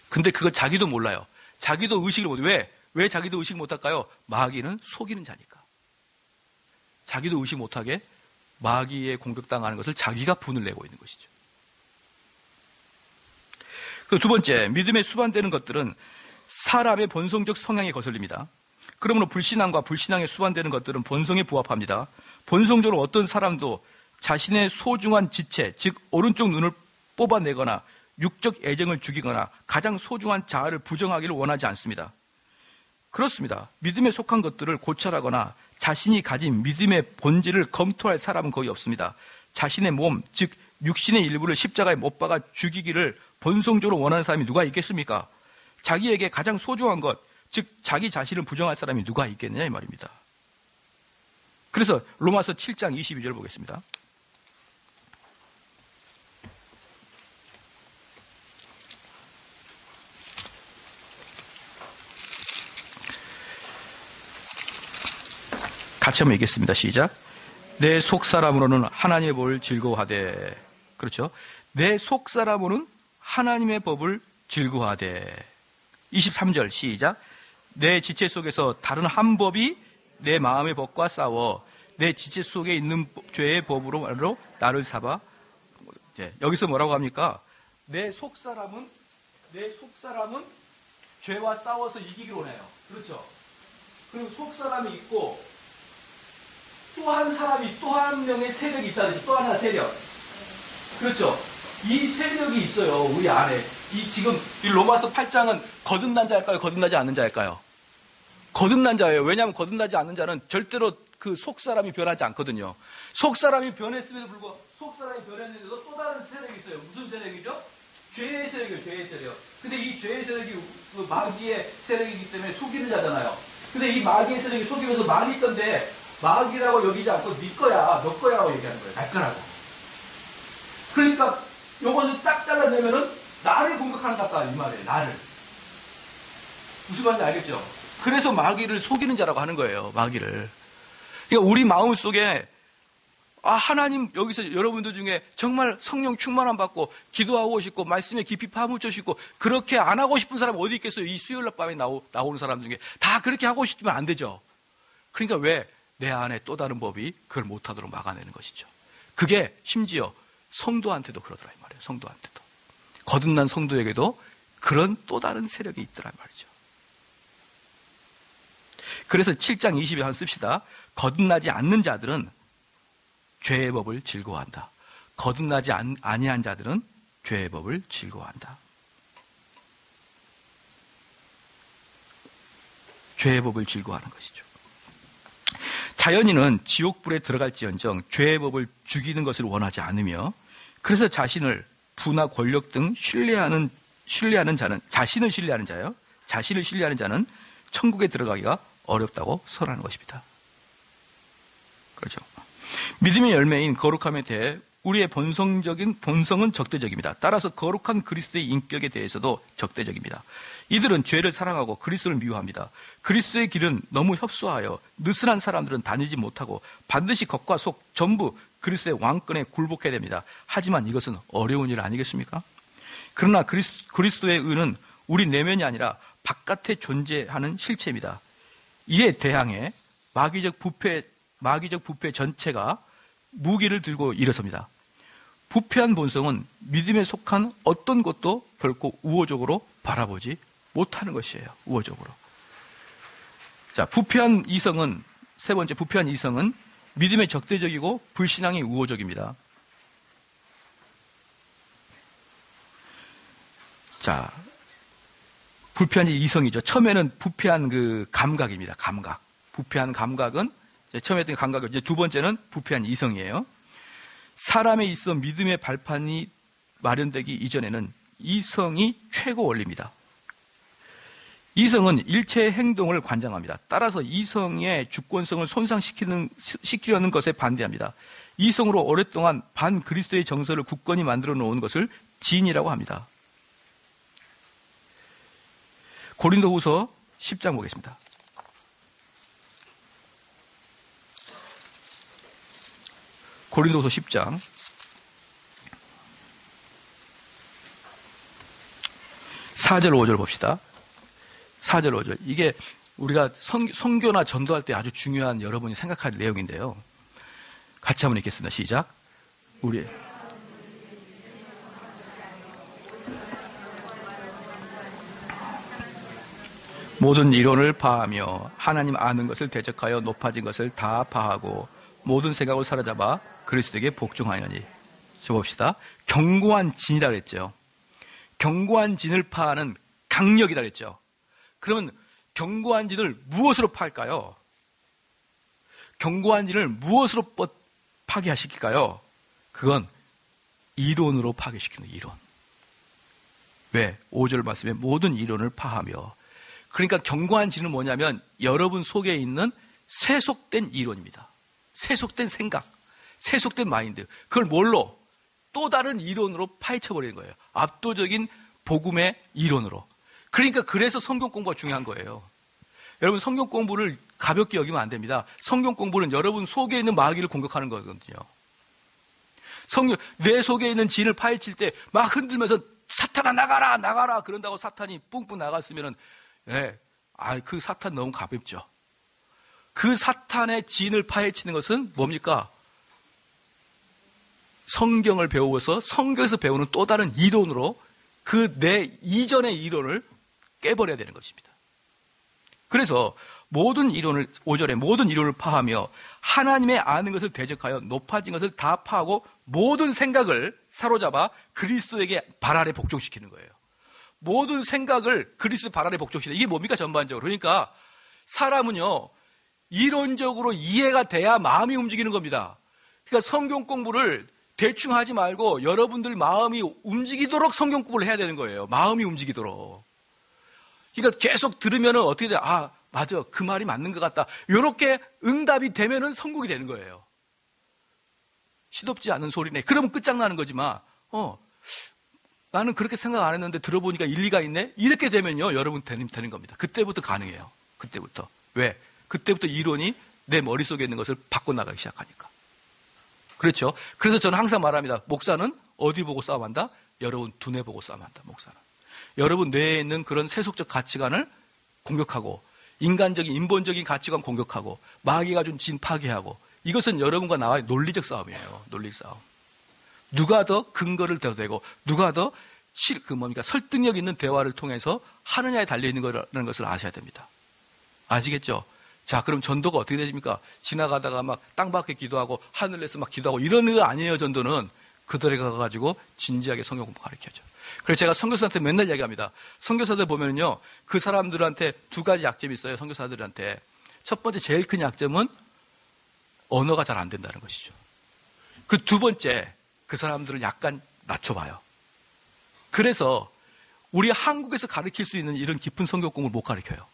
근데 그거 자기도 몰라요. 자기도 의식을 못해. 왜 자기도 의식 못할까요? 마귀는 속이는 자니까. 자기도 의식 못하게 마귀에 공격당하는 것을 자기가 분을 내고 있는 것이죠. 두 번째, 믿음에 수반되는 것들은 사람의 본성적 성향에 거슬립니다. 그러므로 불신앙과 불신앙에 수반되는 것들은 본성에 부합합니다. 본성적으로 어떤 사람도 자신의 소중한 지체, 즉 오른쪽 눈을 뽑아내거나 육적 애정을 죽이거나 가장 소중한 자아를 부정하기를 원하지 않습니다. 그렇습니다. 믿음에 속한 것들을 고찰하거나 자신이 가진 믿음의 본질을 검토할 사람은 거의 없습니다. 자신의 몸, 즉 육신의 일부를 십자가에 못 박아 죽이기를 본성적으로 원하는 사람이 누가 있겠습니까? 자기에게 가장 소중한 것, 즉 자기 자신을 부정할 사람이 누가 있겠느냐 이 말입니다. 그래서 로마서 7장 22절 보겠습니다. 같이 한번 읽겠습니다. 시작. 내 속사람으로는 하나님의 법을 즐거워하되. 그렇죠. 내 속사람으로는 하나님의 법을 즐거워하되. 23절 시작. 내 지체 속에서 다른 한 법이 내 마음의 법과 싸워 내 지체 속에 있는 죄의 법으로 나를 삼아. 여기서 뭐라고 합니까? 내 속사람은 죄와 싸워서 이기기로 해요. 그렇죠. 그리고 속사람이 있고 또 한 사람이 또 한 명의 세력이 있다든지 또 하나 세력. 그렇죠. 이 세력이 있어요. 우리 안에. 지금 이 로마서 8장은 거듭난 자일까요? 거듭나지 않는 자일까요? 거듭난 자예요. 왜냐하면 거듭나지 않는 자는 절대로 그 속사람이 변하지 않거든요. 속사람이 변했음에도 불구하고 속사람이 변했는데도 또 다른 세력이 있어요. 무슨 세력이죠? 죄의 세력이에요. 죄의 세력. 근데 이 죄의 세력이 그 마귀의 세력이기 때문에 속이는 자잖아요. 근데 이 마귀의 세력이 속이면서 말이 있던데 마귀라고 여기지 않고 네 거야, 너 거야라고 얘기하는 거예요. 날 거라고. 그러니까 요것을 딱 잘라내면은 나를 공격하는 것 같다 이 말이에요. 나를. 무슨 말인지 알겠죠? 그래서 마귀를 속이는 자라고 하는 거예요. 마귀를. 그러니까 우리 마음 속에 하나님 여기서 여러분들 중에 정말 성령 충만함 받고 기도하고 싶고 말씀에 깊이 파묻혀 싶고 그렇게 안 하고 싶은 사람이 어디 있겠어요? 이 수요일 날 밤에 나오는 사람 중에 다 그렇게 하고 싶으면 안 되죠. 그러니까 왜 내 안에 또 다른 법이 그걸 못하도록 막아내는 것이죠. 그게 심지어 성도한테도 그러더라 이 말이에요. 성도한테도. 거듭난 성도에게도 그런 또 다른 세력이 있더라 말이죠. 그래서 7장 20에 한번 씁시다. 거듭나지 않는 자들은 죄의 법을 즐거워한다. 거듭나지 아니한 자들은 죄의 법을 즐거워한다. 죄의 법을 즐거워하는 것이죠. 자연인은 지옥불에 들어갈지언정 죄의 법을 죽이는 것을 원하지 않으며 그래서 자신을 부나 권력 등 신뢰하는 자는 자신을 신뢰하는 자는 천국에 들어가기가 어렵다고 설하는 것입니다. 그렇죠. 믿음의 열매인 거룩함에 대해 우리의 본성은 적대적입니다. 따라서 거룩한 그리스도의 인격에 대해서도 적대적입니다. 이들은 죄를 사랑하고 그리스도를 미워합니다. 그리스도의 길은 너무 협소하여 느슨한 사람들은 다니지 못하고 반드시 겉과 속 전부 그리스도의 왕권에 굴복해야 됩니다. 하지만 이것은 어려운 일 아니겠습니까? 그러나 그리스도의 의는 우리 내면이 아니라 바깥에 존재하는 실체입니다. 이에 대항해 마귀적 부패 전체가 무기를 들고 일어섭니다. 부패한 본성은 믿음에 속한 어떤 것도 결코 우호적으로 바라보지 못하는 것이에요. 우호적으로. 자, 세 번째 부패한 이성은 믿음에 적대적이고 불신앙이 우호적입니다. 자, 부패한 이성이죠. 처음에는 부패한 그 감각입니다. 감각. 부패한 감각은 처음에 했던 감각이고 이제 두 번째는 부패한 이성이에요. 사람에 있어 믿음의 발판이 마련되기 이전에는 이성이 최고 원리입니다. 이성은 일체의 행동을 관장합니다. 따라서 이성의 주권성을 손상시키려는 것에 반대합니다. 이성으로 오랫동안 반그리스도의 정서를 굳건히 만들어 놓은 것을 진이라고 합니다. 고린도후서 10장 보겠습니다. 고린도후서 10장 4절 5절 봅시다. 4절 5절. 이게 우리가 선교나 전도할 때 아주 중요한 여러분이 생각할 내용인데요. 같이 한번 읽겠습니다. 시작. 우리 모든 이론을 파하며 하나님 아는 것을 대적하여 높아진 것을 다 파하고 모든 생각을 사로잡아 그리스도에게 복종하여니. 저 봅시다. 견고한 진이라 그랬죠. 견고한 진을 파하는 강력이라 그랬죠. 그러면 견고한 진을 무엇으로 팔까요? 견고한 진을 무엇으로 파괴시킬까요? 그건 이론으로 파괴시키는 이론. 왜? 5절 말씀에 모든 이론을 파하며. 그러니까 견고한 진은 뭐냐면 여러분 속에 있는 세속된 이론입니다. 세속된 생각, 세속된 마인드. 그걸 뭘로? 또 다른 이론으로 파헤쳐버리는 거예요. 압도적인 복음의 이론으로. 그러니까 그래서 성경 공부가 중요한 거예요. 여러분 성경 공부를 가볍게 여기면 안 됩니다. 성경 공부는 여러분 속에 있는 마귀를 공격하는 거거든요. 내 속에 있는 진을 파헤칠 때 막 흔들면서 사탄아 나가라 나가라 그런다고 사탄이 뿡뿡 나갔으면은 그 사탄 너무 가볍죠. 그 사탄의 진을 파헤치는 것은 뭡니까? 성경을 배워서 성경에서 배우는 또 다른 이론으로 그 내 이전의 이론을 깨버려야 되는 것입니다. 그래서 모든 이론을 5절에 모든 이론을 파하며 하나님의 아는 것을 대적하여 높아진 것을 다 파하고 모든 생각을 사로잡아 그리스도에게 발 아래 복종시키는 거예요. 모든 생각을 그리스도 발 아래 복종시키는 이게 뭡니까 전반적으로. 그러니까 사람은요 이론적으로 이해가 돼야 마음이 움직이는 겁니다. 그러니까 성경 공부를 대충 하지 말고 여러분들 마음이 움직이도록 성경 공부를 해야 되는 거예요. 마음이 움직이도록. 그러니까 계속 들으면은 어떻게 돼? 맞아. 그 말이 맞는 것 같다. 이렇게 응답이 되면은 성공이 되는 거예요. 시덥지 않은 소리네. 그러면 끝장나는 거지만, 나는 그렇게 생각 안 했는데 들어보니까 일리가 있네? 이렇게 되면요, 여러분 되는 겁니다. 그때부터 가능해요. 그때부터. 왜? 그때부터 이론이 내 머릿속에 있는 것을 바꿔나가기 시작하니까. 그렇죠? 그래서 저는 항상 말합니다. 목사는 어디 보고 싸움한다? 여러분 두뇌 보고 싸움한다, 목사는. 여러분 뇌에 있는 그런 세속적 가치관을 공격하고 인간적인 인본적인 가치관 공격하고 마귀가 준 진 파괴하고 이것은 여러분과 나와의 논리적 싸움이에요. 논리 싸움. 누가 더 근거를 더 대고 누가 더 설득력 있는 대화를 통해서 하느냐에 달려있는 거라는 것을 아셔야 됩니다. 아시겠죠? 자, 그럼 전도가 어떻게 되십니까? 지나가다가 막 땅밖에 기도하고 하늘에서 막 기도하고 이런 거 아니에요. 전도는 그들에 가가지고 진지하게 성경 공부 가르쳐줘. 그래서 제가 선교사한테 맨날 이야기합니다. 선교사들 보면요, 그 사람들한테 두 가지 약점이 있어요. 선교사들한테. 첫 번째 제일 큰 약점은 언어가 잘 안 된다는 것이죠. 그리고 두 번째, 그 사람들을 약간 낮춰봐요. 그래서 우리 한국에서 가르칠 수 있는 이런 깊은 성경 공부를 못 가르쳐요.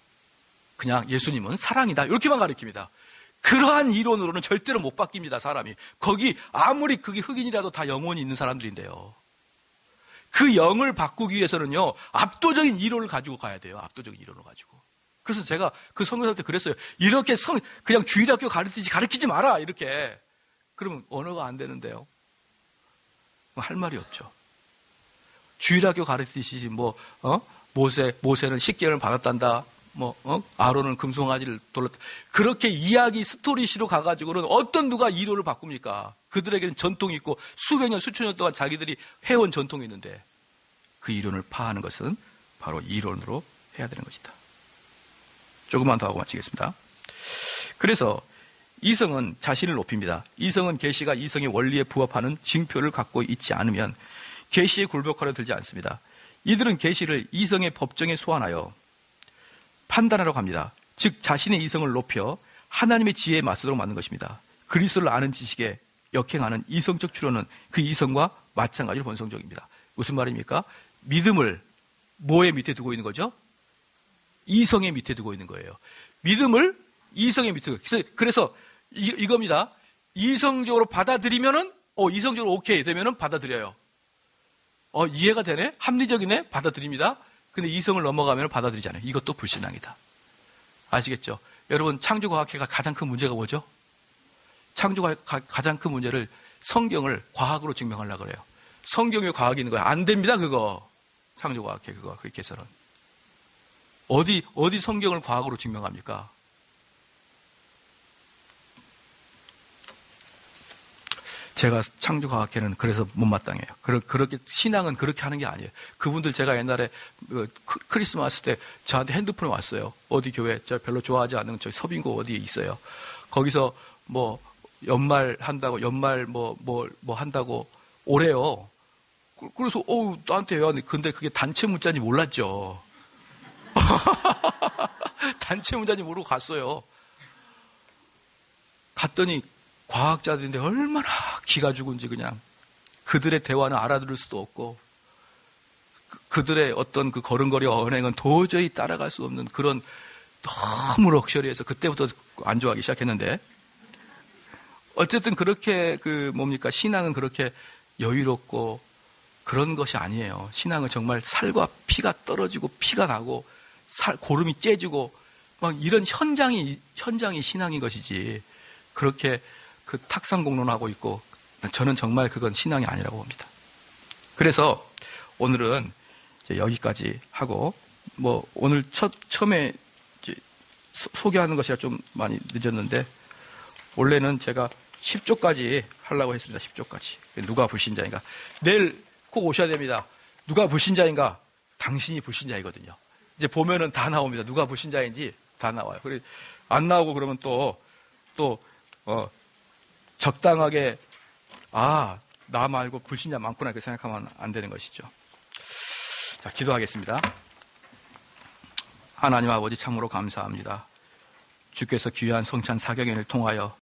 그냥 예수님은 사랑이다 이렇게만 가르칩니다. 그러한 이론으로는 절대로 못 바뀝니다. 사람이. 거기 아무리 그게 흑인이라도 다 영혼이 있는 사람들인데요. 그 영을 바꾸기 위해서는요, 압도적인 이론을 가지고 가야 돼요. 압도적인 이론을 가지고. 그래서 제가 그 선교사한테 그랬어요. 이렇게 그냥 주일학교 가르치지 가르치지 마라 이렇게. 그러면 언어가 안 되는데요. 할 말이 없죠. 주일학교 가르치듯이 모세는 식견을 받았단다. 아론은 금송아지를 돌렸다. 그렇게 이야기 스토리시로 가가지고는 어떤 누가 이론을 바꿉니까? 그들에게는 전통이 있고 수백 년, 수천 년 동안 자기들이 해온 전통이 있는데 그 이론을 파하는 것은 바로 이론으로 해야 되는 것이다. 조금만 더 하고 마치겠습니다. 그래서 이성은 자신을 높입니다. 이성은 계시가 이성의 원리에 부합하는 징표를 갖고 있지 않으면 계시에 굴복하려 들지 않습니다. 이들은 계시를 이성의 법정에 소환하여 판단하려고 합니다. 즉 자신의 이성을 높여 하나님의 지혜에 맞서도록 만든 것입니다. 그리스도를 아는 지식에 역행하는 이성적 추론은 그 이성과 마찬가지로 본성적입니다. 무슨 말입니까? 믿음을 뭐의 밑에 두고 있는 거죠? 이성의 밑에 두고 있는 거예요. 믿음을 이성의 밑에 두고. 그래서 이겁니다. 이성적으로 받아들이면은 이성적으로 오케이 되면은 받아들여요. 이해가 되네? 합리적이네? 받아들입니다. 근데 이성을 넘어가면 받아들이지 않아요. 이것도 불신앙이다. 아시겠죠? 여러분, 창조과학회가 가장 큰 문제가 뭐죠? 창조과학 가장 큰 문제를 성경을 과학으로 증명하려고 그래요. 성경에 과학이 있는 거예요. 안 됩니다, 그거. 창조과학회 그거. 그렇게 해서는. 어디 성경을 과학으로 증명합니까? 제가 창조과학회는 그래서 못마땅해요. 그렇게, 신앙은 그렇게 하는 게 아니에요. 그분들 제가 옛날에 크리스마스 때 저한테 핸드폰이 왔어요. 어디 교회, 저 별로 좋아하지 않는 저기 서빙고 어디에 있어요. 거기서 연말 한다고, 한다고 오래요. 그래서, 나한테 왜 왔니? 근데 그게 단체 문자인지 몰랐죠. 단체 문자인지 모르고 갔어요. 갔더니 과학자들인데 얼마나 기가 죽은지 그냥 그들의 대화는 알아들을 수도 없고 그들의 어떤 그 걸음걸이와 언행은 도저히 따라갈 수 없는 그런 너무 럭셔리해서 그때부터 안 좋아하기 시작했는데 어쨌든 그렇게 신앙은 그렇게 여유롭고 그런 것이 아니에요. 신앙은 정말 살과 피가 떨어지고 피가 나고 고름이 째지고 막 이런 현장이 신앙인 것이지, 그렇게 그 탁상공론하고 있고, 저는 정말 그건 신앙이 아니라고 봅니다. 그래서 오늘은 이제 여기까지 하고, 뭐 오늘 처음에 이제 소개하는 것이라 좀 많이 늦었는데, 원래는 제가 10조까지 하려고 했습니다. 10조까지. 누가 불신자인가? 내일 꼭 오셔야 됩니다. 누가 불신자인가? 당신이 불신자이거든요. 이제 보면은 다 나옵니다. 누가 불신자인지 다 나와요. 그래, 안 나오고 그러면 적당하게, 나 말고 불신자 많구나, 이렇게 생각하면 안 되는 것이죠. 자, 기도하겠습니다. 하나님 아버지, 참으로 감사합니다. 주께서 귀한 성찬 사경연을 통하여